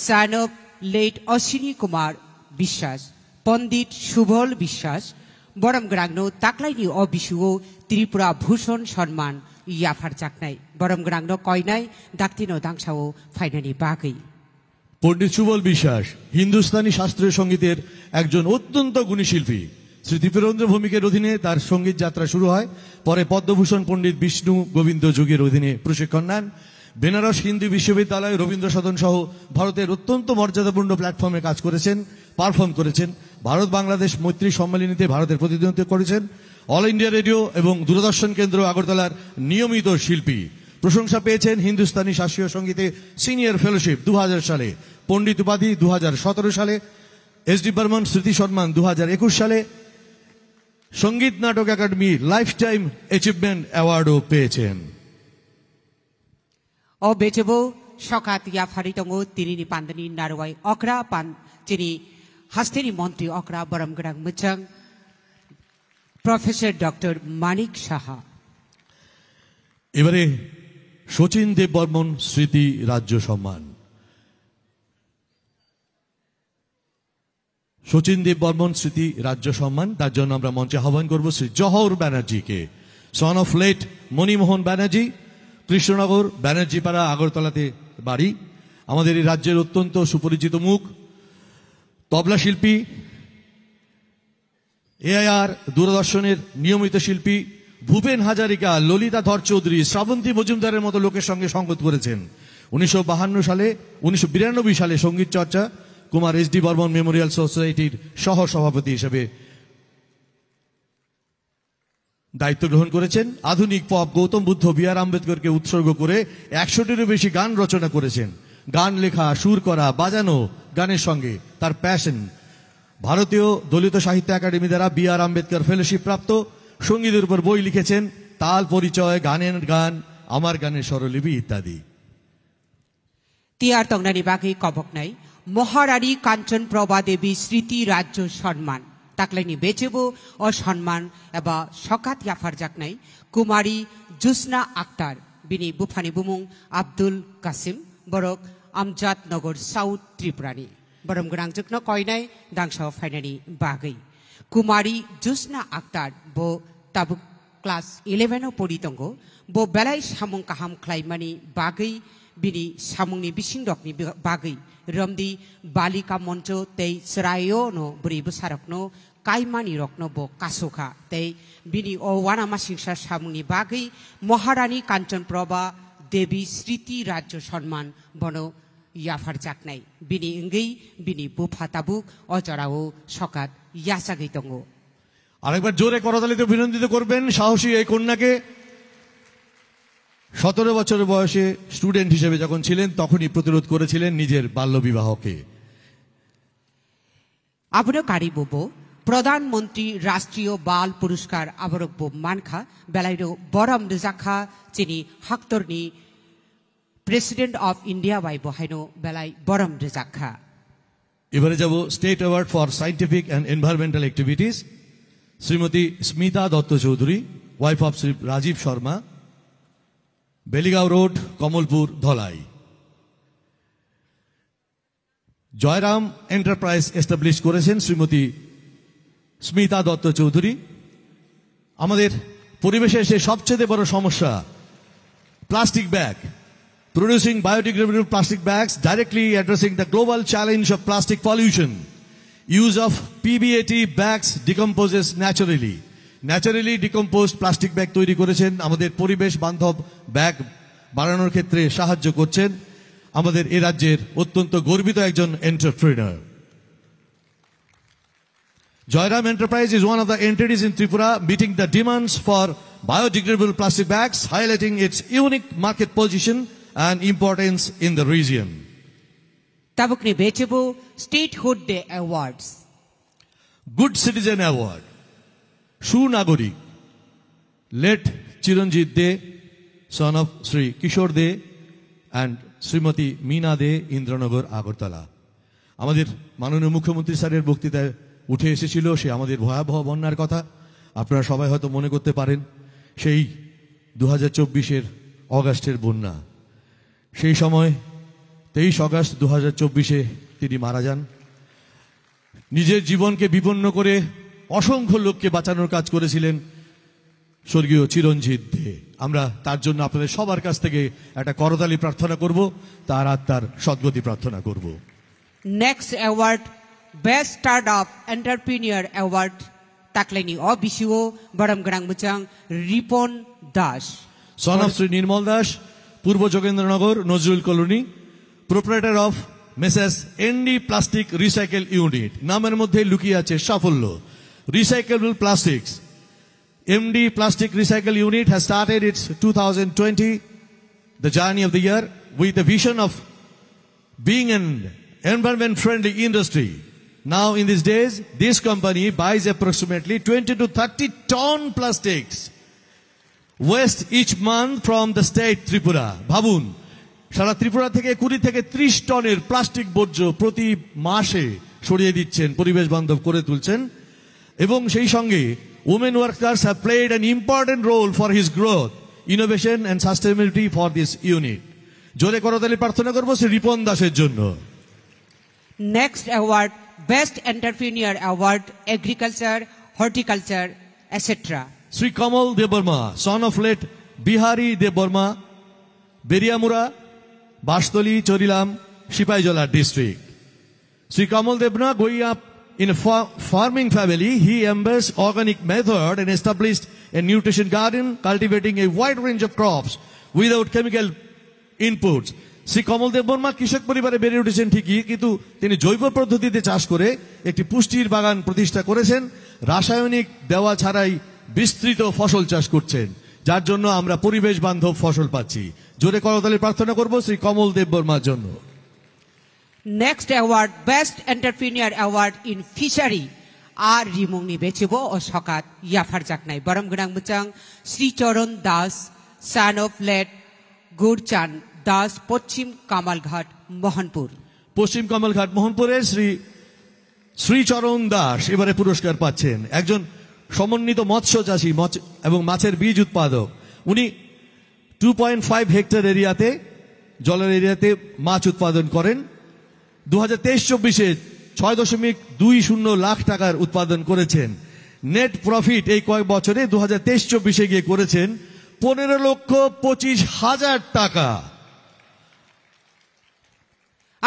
son of late Ashwini Kumar Biswas পণ্ডিত সুভল বিশ্বাস বরম গ্রাংনো তাকলাইনি অ বিশুও ত্রিপুরা ভূষণ সম্মান ইয়াফার জাকনাই বরম গ্রাংনো কয়নাই দাক্তিনো দাংসাও ফাইনানি বাগৈ। পণ্ডিত সুবল বিশ্বাস হিন্দুস্তানি শাস্ত্রীয় সঙ্গীতের একজন অত্যন্ত গুণী শিল্পী। শ্রী ত্রিপুরেন্দ্র ভৌমিকের অধীনে তার সঙ্গীত যাত্রা শুরু হয়, পরে পদ্মভূষণ পণ্ডিত বিষ্ণু গোবিন্দ যোগীর অধীনে প্রশিক্ষণ নেন। বেনারস হিন্দু বিশ্ববিদ্যালয়, রবীন্দ্র সদন সহ ভারতের অত্যন্ত মর্যাদাপূর্ণ প্ল্যাটফর্মে কাজ করেছেন, পারফর্ম করেছেন। ভারত বাংলাদেশ মৈত্রী সম্মেলনীতে ভারতের প্রতিনিধিত্ব করেছেন। অল ইন্ডিয়া রেডিও এবং দূরদর্শন কেন্দ্র আগরতলার নিয়মিত শিল্পী। প্রশংসা পেয়েছেন হিন্দুস্তানি শাস্ত্রীয় সঙ্গীতে সিনিয়র ফেলোশিপ 2000 সালে, পণ্ডিত উপাধি 2017 সালে, এসডি বর্মন স্মৃতি সম্মান 2021 সালে, সঙ্গীত নাটক একাডেমি লাইফ টাইম অ্যাচিভমেন্ট অ্যাওয়ার্ডও পেয়েছেন। অ বেচেবো সকাত ইয়াফারি দঙ্গ তিরিনি পান্দানি নারওয়াই অকরা পান যিনি হাস্তেনি মন্ত্রী অকরা বরম গ্রাং মুচাং প্রফেসর ডক্টর মানিক সাহা। এবারে শচীন দেব বর্মন স্মৃতি রাজ্য সম্মান। শচীন দেব বর্মন স্মৃতি রাজ্য সম্মান, তার জন্য আমরা মঞ্চে আহ্বান করব শ্রী জহর ব্যানার্জিকে, son of late Manimohan Banerjee, Krishnanagar Banerjeepara আগরতলাতে বাড়ি। আমাদের এই রাজ্যের অত্যন্ত সুপরিচিত মুখ, তবলা শিল্পী, এআইআর দূরদর্শনের নিয়মিত শিল্পী। ভূপেন হাজারিকা, ললিতা ধর চৌধুরী, শ্রাবন্তী মজুমদারের মতো লোকের সঙ্গে সঙ্গত করেছেন। 1992 সালে সঙ্গীত চর্চা কুমার এসডি বর্মন মেমোরিয়াল সোসাইটির সহ সভাপতি হিসেবে দায়িত্ব গ্রহণ করেছেন। আধুনিক পপ, গৌতম বুদ্ধ, বি আর আম্বেদকরকে উৎসর্গ করে 100টিরও বেশি গান রচনা করেছেন। গান লেখা, সুর করা, বাজানো, গানের সঙ্গে তার প্যাশন। ভারতীয় দলিত সাহিত্য একাডেমি দ্বারা বি আর আম্বেদকর ফেলোশিপ প্রাপ্ত। সঙ্গীতের উপর বই লিখেছেন, তাল পরিচয়, গানের গান, আমার গানের স্বরলিপি ইত্যাদি। তিয়ার তংনানি বাকি কবক নাই মহারানী কাঞ্চন প্রভা দেবী স্মৃতি রাজ্য সম্মান তাকলাইনি বেচেবো ও সম্মান এবা সকাত ইয়াফার জাকনাই কুমারী জুসনা আক্তার বিনি বুফানি বুমুং আব্দুল কাসিম বরক আমজাদ নগর সাউথ ত্রিপুরানি বরম গ্রাং যুকন কয়নাই দাংসাও ফাইনানি বাগৈ। কুমারী জুসনা আক্তার বো তাবু ক্লাস 11 পড়িতঙ্গ বো বেলাই সামুং কাহাম খ্লাইমানি বাগৈ বিনি সামুংनि बिसिं रकनि बागै रमदि बालिका मञ्च तै सरायो नो बुरिबो सारकनो काइमानि रकनो बो कासोखा तै बिनि ओ वानामा सिंसा सामुंनि बागै महारानी काञ्चन प्रभा देवी स्मृति राज्य सम्मान बनो याफार जाकनाय बिनि इंगै बिनि बुफाताबुक अजराओ सकात यासागै दङ। আরেকবার জোরে করতালিতে অভিনন্দিত করবেন সাহসী এই কন্যাকে। 17 বছর বয়সে স্টুডেন্ট হিসেবে যখন ছিলেন তখনই প্রতিরোধ করেছিলেন নিজের বাল্যবিবাহকে। আবনো কারিবো প্রধানমন্ত্রী রাষ্ট্রীয় বাল পুরস্কার আবরকবো মানখা বেলাইরো বরম রিজাখা চিনি হাক্তরনি প্রেসিডেন্ট অফ ইন্ডিয়া বাই বহাইনো বেলাই বরম রিজাখা। এবারে যাব state award for scientific and environmental activities. Shrimati Smita Datta Chaudhary, wife of Shri Rajiv Sharma, Beligaon road, Kamalpur, Dhalai. Jayram enterprise establish করেছেন শ্রীমতী স্মিতা দত্ত চৌধুরী। আমাদের পরিবেশের সে সবচেয়ে বড় সমস্যা plastic bag. Producing biodegradable plastic bags, directly addressing the global challenge of plastic pollution. Use of PBAT bags decomposes naturally. Naturally decomposed plastic bag তৈরি করেছেন, আমাদের পরিবেশ বান্ধব ব্যাগ বানানোর ক্ষেত্রে সাহায্য করছেন। আমাদের এই রাজ্যের অত্যন্ত গর্বিত একজন entrepreneur. Joyram Enterprise is one of the entities in Tripura meeting the demands for biodegradable plastic bags, highlighting its unique market position and importance in the region. Tabukni Bechebu Statehood Day Awards. Good Citizen Award. Sunagori. Late Chiranjit De, son of Sri Kishore De and Srimati Meena De, Indranagar, Agartala. আমাদের মাননীয় মুখ্যমন্ত্রী স্যারের বক্তৃতায় উঠে এসেছিল সে আমাদের ভয়াবহ বন্যার কথা। আপনারা সবাই হয়তো মনে করতে পারেন সেই 2024-এর অগাস্টের বন্যা। সেই সময় 23 অগাস্ট 2024-এ তিনি মারা যান। নিজের জীবনকে বিপন্ন করে অসংখ্য লোককে বাঁচানোর কাজ করেছিলেন স্বর্গীয় চিরঞ্জিত দে। আমরা তার জন্য আপনাদের সবার কাছ থেকে একটা করতালি প্রার্থনা করব, তার আত্মার সদ্গতি প্রার্থনা করব। Next award, Best Startup Entrepreneur Award, Taklaini Obishuo, Baram Grang Muchang, Ripon Das. Son of Sri Nirmal Das, Purbo Jogendranagar, Nozrul Colony, proprietor of Mrs. ND Plastic Recycle Unit. নামের মধ্যে লুকিয়ে আছে সাফল্য। Recyclable plastics. MD Plastic Recycle Unit has started its 2020, the journey of the year, with the vision of being an environment-friendly industry. Now in these days, this company buys approximately 20 to 30 ton plastics waste each month from the state Tripura. Bhabun, সারা ত্রিপুরা থেকে 20 থেকে 30 টনের plastic বর্জ্য প্রতি মাসে সরিয়ে দিচ্ছেন, পরিবেশ বান্ধব করে তুলছেন। এবং সেই সঙ্গে women workers have played an important role for his growth, innovation and sustainability for this unit. জোরে করতালি প্রার্থনা করব শ্রী রিপন দাসের জন্য। Next award, Best Entrepreneur Award, Agriculture, Horticulture, etc. Sri Kamal Debarma, son of late Bihari Debarma, Beriamura, Bashtoli, Chorilam, Shipaijola district. Sri Kamal Debarma, growing up in a farming family, he embraced organic method and established a nutrition garden, cultivating a wide range of crops without chemical inputs. Shri কমল দেব বর্মা কৃষক পরিবারে বেড়ে উঠেছেন ঠিকই, কিন্তু তিনি জৈব পদ্ধতিতে চাষ করে একটি পুষ্টির বাগান প্রতিষ্ঠা করেছেন। রাসায়নিক দেওয়া ছাড়াই বিস্তৃত ফসল চাষ করছেন, যার জন্য আমরা পরিবেশ বান্ধব ফসল পাচ্ছি। জোরে করতালি প্রার্থনা করব শ্রী কমল দেব বর্মার জন্য। Next award, Best Entrepreneur Award in Fishery, আর রিমংনি বেচেব ও সকাত ইয়াফার জাকনাই বরম গনাং মুচাং শ্রী চরণ Das, son of late গুরচান Das, পশ্চিম কামালঘাট, মোহনপুর। পশ্চিম কামালঘাট মোহনপুরের শ্রী শ্রীচরণ দাস এবারে পুরস্কার পাচ্ছেন। একজন সমন্বিত মৎস্য চাষী এবং মাছের বীজ উৎপাদক। উনি 2.5 হেক্টর এরিয়াতে, জলের এরিয়াতে মাছ উৎপাদন করেন। 2023-24-এ 6.20 লাখ টাকার উৎপাদন করেছেন। নেট প্রফিট এই কয়েক বছরে 2023-24-এ গিয়ে করেছেন 15,25,000 টাকা।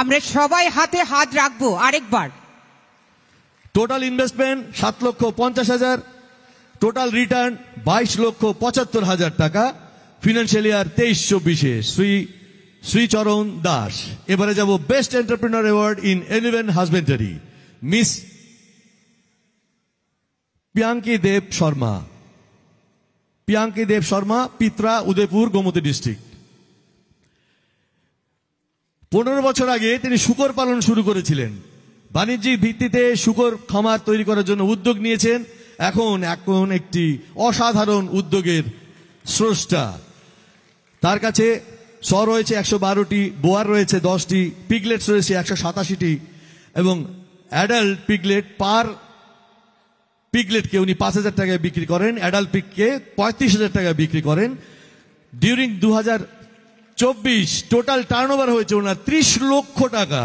আমরা সবাই হাতে হাত রাখবো আরেকবার। টোটাল ইনভেস্টমেন্ট 7,50,000, টোটাল রিটার্ন 22,75,000 টাকা। ফিনান্সিয়াল ইয়ার 23-24-এ শ্রীচরণ দাস। এবারে যাব বেস্ট এন্টারপ্রেনার অ্যাওয়ার্ড ইন এলিভেন husbandry, miss Piyanki Deb Sharma. Piyanki Deb Sharma, Pitra, Udaipur, Gomati district. 15 বছর আগে তিনি শূকর পালন শুরু করেছিলেন। বাণিজ্যিক ভিত্তিতে শূকর খামার তৈরি করার জন্য উদ্যোগ নিয়েছেন। এখন একটি অসাধারণ উদ্যোগের স্রষ্টা। তার কাছে স রয়েছে 112টি, বোয়ার রয়েছে 10টি, পিগলেটস রয়েছে 187টি এবং অ্যাডাল্ট পিগলেট পার পিগলেটকে উনি 5,000 টাকায় বিক্রি করেন, অ্যাডাল্ট পিগকে 35,000 টাকায় বিক্রি করেন। ডিউরিং 2024 টোটাল টার্নওভার হয়েছে ওনার 30 লক্ষ টাকা,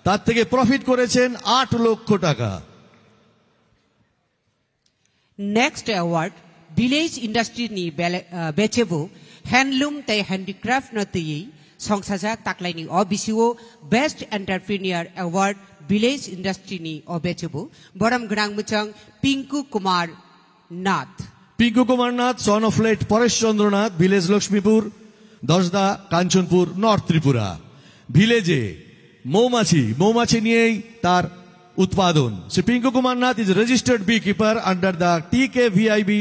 তার থেকে প্রফিট করেছেন 8 লক্ষ টাকা। নেক্সট অ্যাওয়ার্ড ভিলেজ ইন্ডাস্ট্রি নি বেচেবো হ্যান্ডলুম তাই হ্যান্ডিক্রাফট নতই সংসাজাক তাকলাইনি অবিসিও best entrepreneur award village industry নি অবেচেবো বরম গ্রাং মুচাং Pinku Kumar Nath. Pinku Kumar Nath, son of late Paresh Chandra Nath, village Lakshmipur, Dashda, Kanchanpur, north Tripura. ভিলেজে মৌমাছি নিয়েই তার উৎপাদন। Shri Pinku Kumar Nath is a registered beekeeper under the TKVIB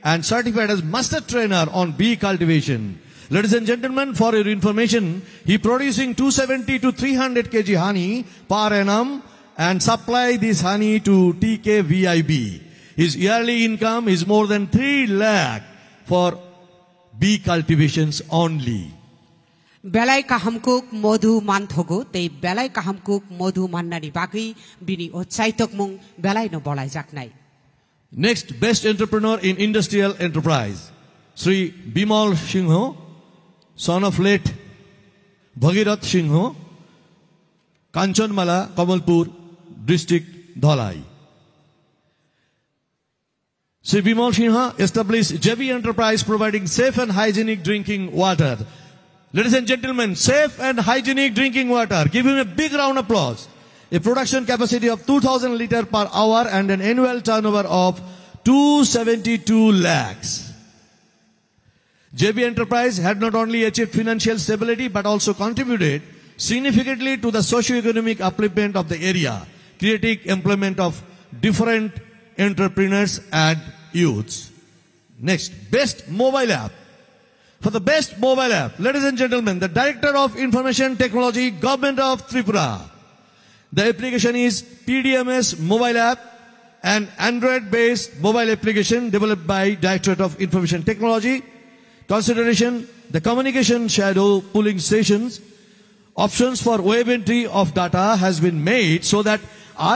and certified as master trainer on bee cultivation. Ladies and gentlemen, for your information, he producing 270 to 300 kg honey per annum and supply this honey to TKVIB. His yearly income is more than 3 lakh for bee cultivations only. बेलाय काहामकुक मधु मानथगो तै बेलाय काहामकुक मधु माननानि बागै बिनि उत्साहितक मुं बेलायनो बलाय जाकनाय। Next, best entrepreneur in industrial enterprise, Sri Bimal Singho, son of late Bhagirath Singho, Kanchanmala, Kamalpur district, Dhalai. Sri Bimal Singha established JV Enterprise providing safe and hygienic drinking water. Ladies and gentlemen, safe and hygienic drinking water. Give him a big round of applause. A production capacity of 2,000 liters per hour and an annual turnover of 272 lakhs. JB Enterprise had not only achieved financial stability but also contributed significantly to the socio-economic upliftment of the area, creating employment of different entrepreneurs and youths. Next, best mobile app. For the best mobile app, ladies and gentlemen, the Director of Information Technology, Government of Tripura. The application is PDMS mobile app, an Android-based mobile application developed by Directorate of Information Technology. Consideration, the communication shadow pooling stations. Options for web entry of data has been made so that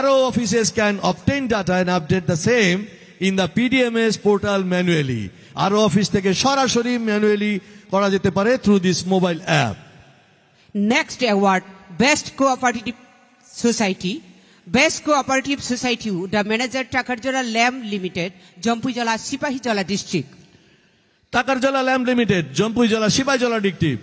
RO offices can obtain data and update the same in the PDMS portal manually. RO office থেকে সরাসরি manually করা যেতে পারে through this mobile app. Next award, Best Cooperative Society. Best Cooperative Society, the manager Takarjala Lamb Limited, Jampuijala, Sipahijala district. Takarjala Lamb Limited, Jampuijala, Sipahijala district.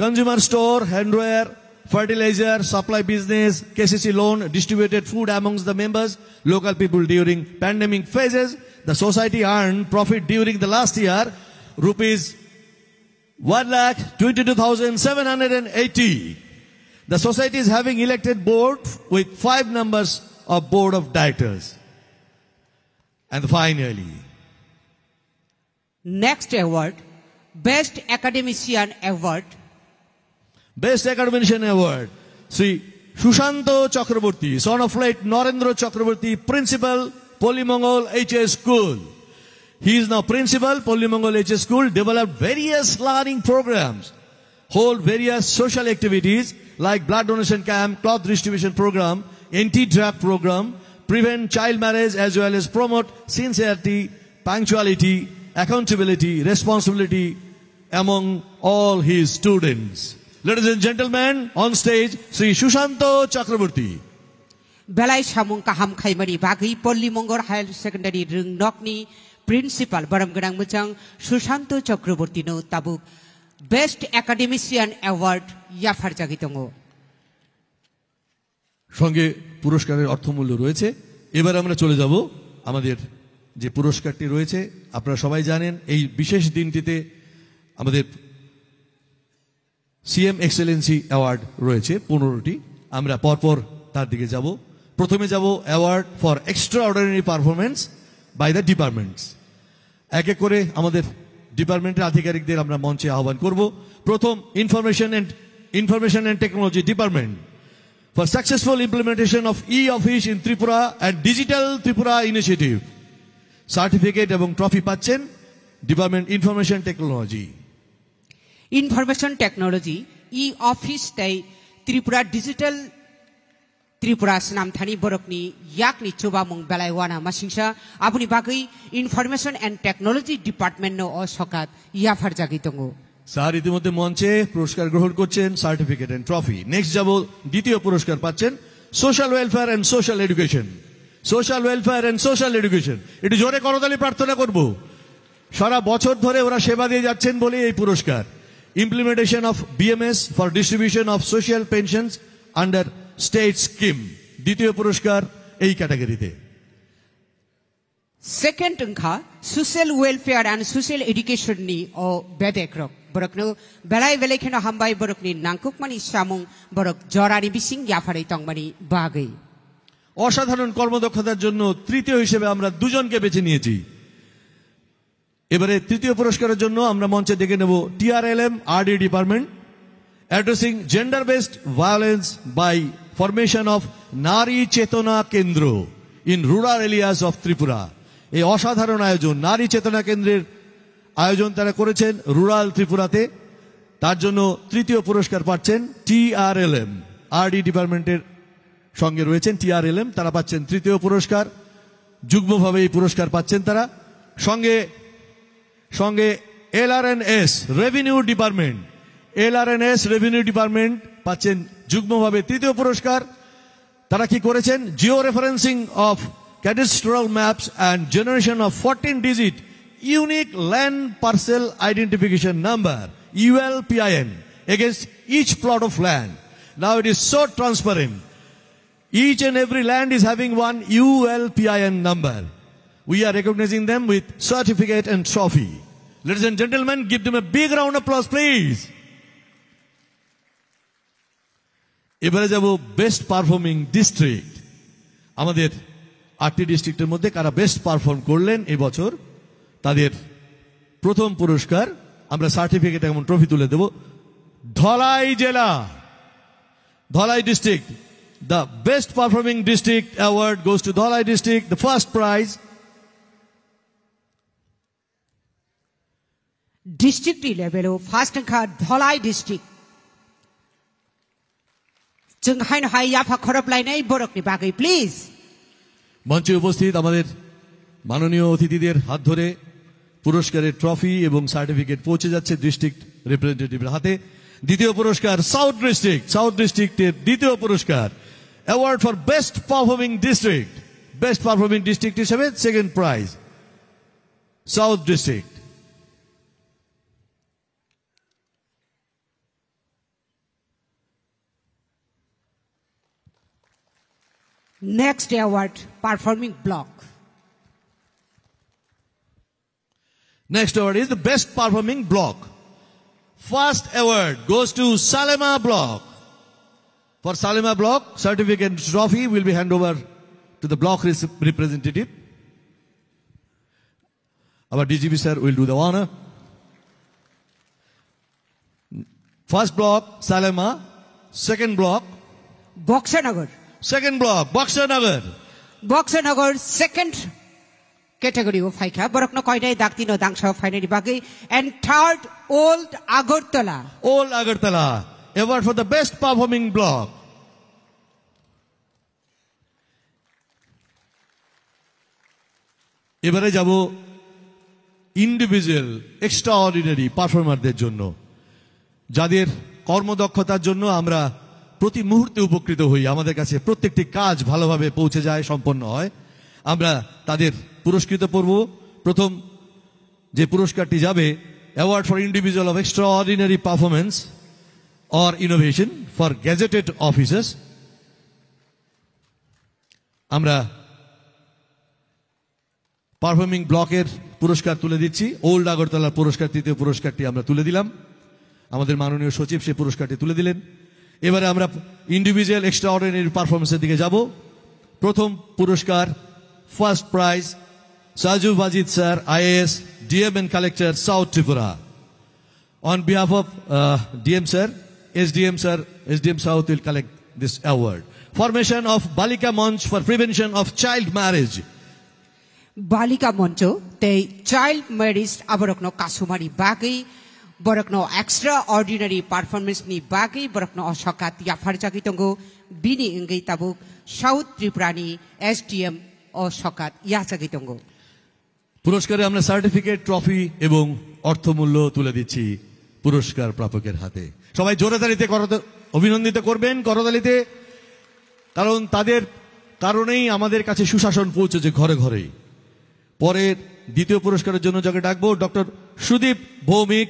Consumer store, handwear, fertilizer, supply business, KCC loan, distributed food amongst the members, local people during pandemic phases. The society earned profit during the last year, rupees 1,22,780. The society is having elected board with 5 members of board of directors. And finally, next award, Best Academician Award. Best Academician Award, Sri Shushanto Chakraborty, son of late Narendra Chakraborty, Principal, Polymongol HS School. He is now Principal, Polymongol HS School, developed various learning programs, hold various social activities like blood donation camp, cloth distribution program, anti-drug program, prevent child marriage as well as promote sincerity, punctuality, accountability, responsibility among all his students. Ladies and gentlemen, on stage, Sri Shushanto Chakraborty. Belai Samung Kaham Khaimari Bagi, Polymongol Higher Secondary Rungnokni, Principal Baramganang Muchang, Shushanto Chakraborty no Tabuk, Best Academician Award, Yafar Jagitongo. সঙ্গে পুরস্কারের অর্থমূল্য রয়েছে। এবার আমরা চলে যাব আমাদের যে পুরস্কারটি রয়েছে। আপনারা সবাই জানেন এই বিশেষ দিনটিতে আমাদের সিএম এক্সেলেন্সি অ্যাওয়ার্ড রয়েছে 15টি। আমরা পরপর তার দিকে যাব। প্রথমে যাব award for extraordinary performance by the departments. এক এক করে আমাদের ডিপার্টমেন্টের আধিকারিকদের আমরা মঞ্চে আহ্বান করব। প্রথম information and technology department for successful implementation of e-office in Tripura and digital Tripura initiative. Certificate এবং ট্রফি পাচ্ছেন department information technology. Information Technology, e-office tay Tripura digital Tripura Snamthani Borokni Yakni Chuba Mung Balaiwana Masingsa Abuni Bagai Information and Technology Department no o Sokat Yafar Jagitongo. Sir ইতিমধ্যে মঞ্চে পুরস্কার গ্রহণ করছেন, certificate and trophy. Next যাব দ্বিতীয় পুরস্কার পাচ্ছেন social welfare and social education. Social welfare and social education, এটি জোরে করতালি প্রার্থনা করব। সারা বছর ধরে ওরা সেবা দিয়ে যাচ্ছেন বলে এই পুরস্কার। Implementation of BMS for distribution of social pensions under state scheme, দ্বিতীয় পুরস্কার এই ক্যাটাগরিতে। Second angka social welfare and social education ni o bedekrok borokno belai belai kheno hambai borokni nangkukmani samung borok jorani bising yafarai tongmani bagai অসাধারণ কর্মদক্ষতার জন্য তৃতীয় হিসেবে আমরা দুজনকে বেছে নিয়েছি। এবারে তৃতীয় পুরস্কারের জন্য আমরা মঞ্চে ডেকে নেব TRLM RD department addressing gender based violence by formation of নারী চেতনা কেন্দ্র in rural areas of Tripura. এই অসাধারণ আয়োজন নারী চেতনা কেন্দ্রের আয়োজন তারা করেছেন রুরাল ত্রিপুরাতে। তার জন্য তৃতীয় পুরস্কার পাচ্ছেন TRLM RD ডিপার্টমেন্টের সঙ্গে রয়েছেন TRLM, তারা পাচ্ছেন তৃতীয় পুরস্কার। যুগ্মভাবে এই পুরস্কার পাচ্ছেন তারা। সঙ্গে সঙ্গে LRNS রেভিনিউ ডিপার্টমেন্ট পাচ্ছেন যুগ্মভাবে তৃতীয় পুরস্কার। তারা কি করেছেন Jio referencing of cadastral maps and generation of 14-digit unique land parcel identification number ULPIN against each plot of land. Now it is so transparent. Each and every land is having one ULPIN number. We are recognizing them with certificate and trophy. Ladies and gentlemen, give them a big round of applause, please. এবারে যাব best performing district. আমাদের 8টি ডিস্ট্রিক্টের মধ্যে কারা best perform করলেন এবছর তাদের প্রথম পুরস্কার আমরা সার্টিফিকেট এবং ট্রফি তুলে দেব। ধলাই জেলা, Dhalai district, the best performing district award goes to Dholai district. The first prize district level first kha Dholai district chung hain hai yafa khorop lai nai borokni bagai please মঞ্চে উপস্থিত আমাদের মাননীয় অতিথিদের হাত ধরে পুরস্কারের ট্রফি এবং সার্টিফিকেট পৌঁছে যাচ্ছে ডিস্ট্রিক্ট রিপ্রেজেন্টেটিভের হাতে। দ্বিতীয় পুরস্কার সাউথ ডিস্ট্রিক্টের দ্বিতীয় পুরস্কার award for best performing district হিসেবে second prize south district. next award performing block Next award is the best performing block. First award goes to Salema block. For Salema block, certificate and trophy will be handed over to the block representative. Our DGP sir will do the honor. First block, Salema. Second block, Boxanagar. Second block, Boxanagar second category of haika borokno koinai daktino dangsa finally bagai and third Old Agartala award for the best performing block. এবারে যাব individual extraordinary পারফর্মারদের জন্য যাদের কর্মদক্ষতার জন্য আমরা প্রতি মুহূর্তে উপকৃত হই, আমাদের কাছে প্রত্যেকটি কাজ ভালোভাবে পৌঁছে যায়, সম্পন্ন হয়। আমরা তাদের পুরস্কৃত করব। প্রথম যে পুরস্কারটি যাবে award for individual of extraordinary performance or innovation for gazetted officers. আমরা পারফর্মিং ব্লকের পুরস্কার তুলে দিচ্ছি। ওল্ড আগরতলার পুরস্কার, তৃতীয় পুরস্কারটি আমরা তুলে দিলাম। আমাদের মাননীয় সচিব সেই পুরস্কারটি তুলে দিলেন। এবারে আমরা ইন্ডিভিজুয়াল এক্সট্রাঅর্ডিনারি পারফরমেন্সের দিকে যাব। প্রথম পুরস্কার first prize Saju Bajid sir, IAS, DM and Collector, South Tripura. On behalf of DM sir, SDM South will collect this award. Formation of Balika Manch for prevention of child marriage. Balika Mancho te child marriage aborokno kasumari bagai borokno extraordinary performance ni bagai borokno osokat yafar jagitongo bini engei tabuk South Tripura ni SDM osokat yajagitongo. পুরস্কারে আমরা certificate, trophy এবং অর্থমূল্য তুলে দিচ্ছি পুরস্কার প্রাপকের হাতে। সবাই জোরে তালিতে অভিনন্দিত করবেন, করতালিতে, কারণ তাদের কারণেই আমাদের কাছে সুশাসন পৌঁছেছে ঘরে ঘরেই। পরের দ্বিতীয় পুরস্কারের জন্য যাকে ডাকবো doctor Sudip Bhowmik,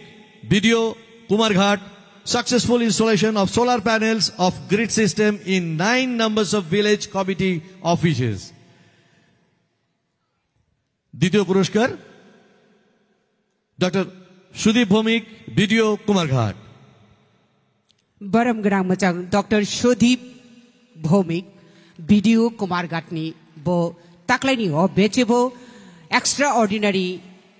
BDO Kumarghat, successful installation of solar panels of grid system in 9 numbers of village committee offices. দ্বিতীয় পুরস্কার ডক্টর সুদীপ ভৌমিক, বিডিও কুমারঘাট। बरम ग्राम मचांग डॉक्टर सुदीप भौमिक वीडियो कुमारघाटनी बो ताक्लाइनी हो बेचेबो एक्स्ट्रा ऑर्डिनरी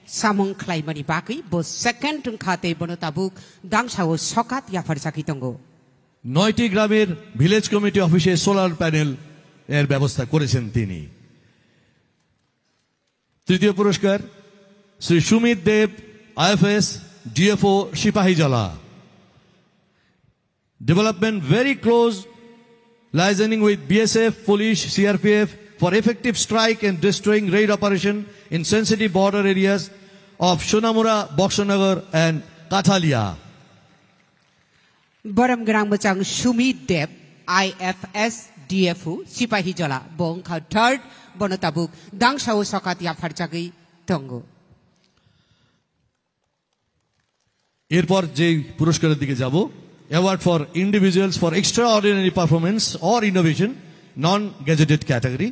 सामंग खलाइमानि बाकी बो सेकेंड खाते बनो ताबुक दांगसाओ सकात याफार साकी तंगो 9টি গ্রামের ভিলেজ কমিটি অফিসে সোলার প্যানেল এর ব্যবস্থা করেছেন তিনি। তৃতীয় পুরস্কার Shri Sumit Deb, IFS, DFO, Sepahijala. Development very close liaising with BSF, police, CRPF for effective strike and destroying raid operation in sensitive border areas of Shonamura, Boxanagar and Kathalia. बरम ग्राम मचांग सुमित देव IFS DFO सिपाहीजला बोंखा थर्ड बनो ताबुक दांगसाओ सकात याफार साकी तंगो। এরপর যে পুরস্কারের দিকে যাব, award for individuals for extraordinary performance or innovation non gazetted category.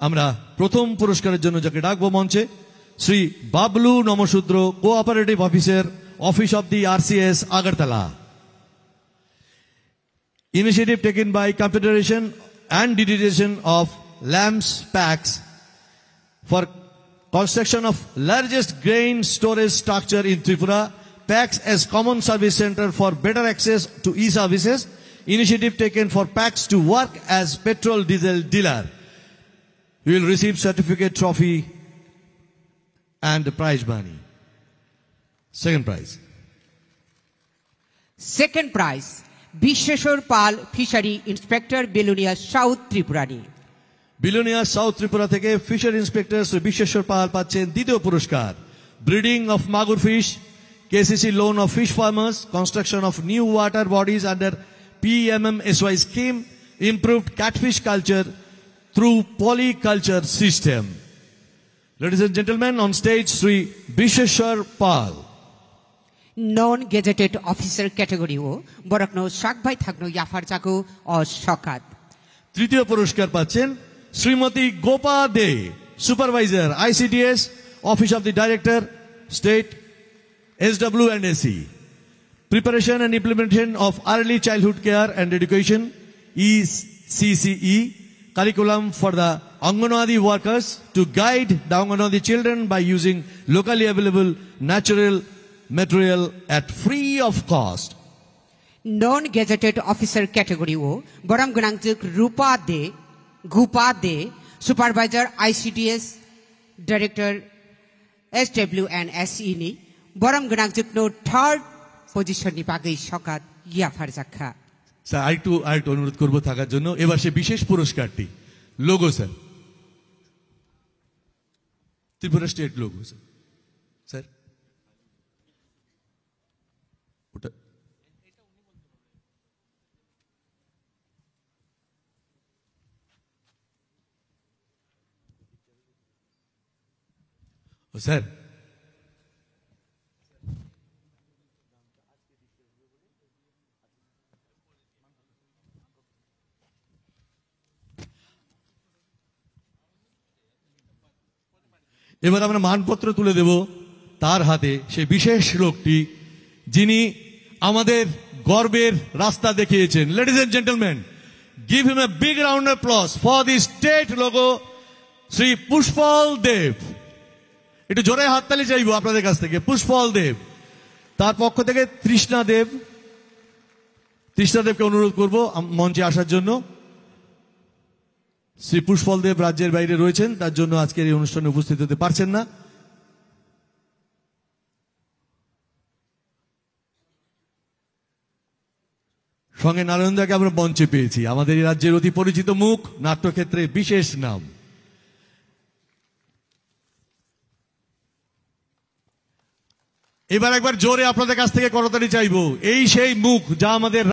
আমরা প্রথম পুরস্কারের জন্য যাকে ডাকবো মঞ্চে Shri Bablu Namasudra, cooperative officer, office of the RCS, Agartala. Initiative taken by computerisation and digitisation of LAMPS PACS for construction of largest grain storage structure in Tripura, PACS as common service center for better access to e-services. Initiative taken for PACS to work as petrol diesel dealer. You will receive certificate, trophy and the prize money. Second prize. Second prize Bishweshwar Pal fishery inspector Belonia south त्रिपुरानी। Belonia south Tripura থেকে fisher inspector Shri Bishweshwar Pal পাচ্ছেন দ্বিতীয় পুরস্কার। Breeding of magur fish, KCC loan of fish farmers, construction of new water bodies under PMMSY scheme, improved catfish culture through polyculture system. Ladies and gentleman, on stage Shri Bishweshwar Pal. Non gazetted officer category हो बरकनो शाकभाई थाकनो याफार जाको और सकात। তৃতীয় পুরস্কার পাচ্ছেন Shrimati Gopa De, supervisor ICDS, office of the director, state SW&AC, preparation and implementation of early childhood care and education ECCE, curriculum for the Anganwadi workers to guide the Anganwadi children by using locally available natural material at free of cost. Non gazetted officer category हो बरम गणांगजुक रूपा दे, गुपा दे, supervisor ICDS, director SW&SE नी बरम गणांगजुक no third position नी बागै सकात याफार जाखा। Sir আরেকটু অনুরোধ করবো থাকার জন্য। এবার সে বিশেষ পুরস্কারটি logo sir, Tripura state logo sir. Sir ওটা স্যার এবার আমরা মানপত্র তুলে দেব তার হাতে, সে বিশেষ লোকটি যিনি আমাদের গর্বের রাস্তা দেখিয়েছেন। Ladies and gentleman, give him a big round of applause for the state logo Shri Pushpal Deb. একটু জোরে হাততালি চাইবো আপনাদের কাছ থেকে। পুষ্পল দেব, তার পক্ষ থেকে তৃষ্ণা দেবকে অনুরোধ করব মঞ্চে আসার জন্য। শ্রী পুষ্পল দেব রাজ্যের বাইরে রয়েছেন, তার জন্য আজকের এই অনুষ্ঠানে উপস্থিত হতে পারছেন না। সঙ্গে নারায়ণদাকে আমরা মঞ্চে পেয়েছি, আমাদের এই রাজ্যের অতি পরিচিত মুখ, নাট্যক্ষেত্রে বিশেষ নাম। এবার একবার জোরে আপনাদের কাছ থেকে করতালি চাইবো। এই সেই মুখ যা আমাদের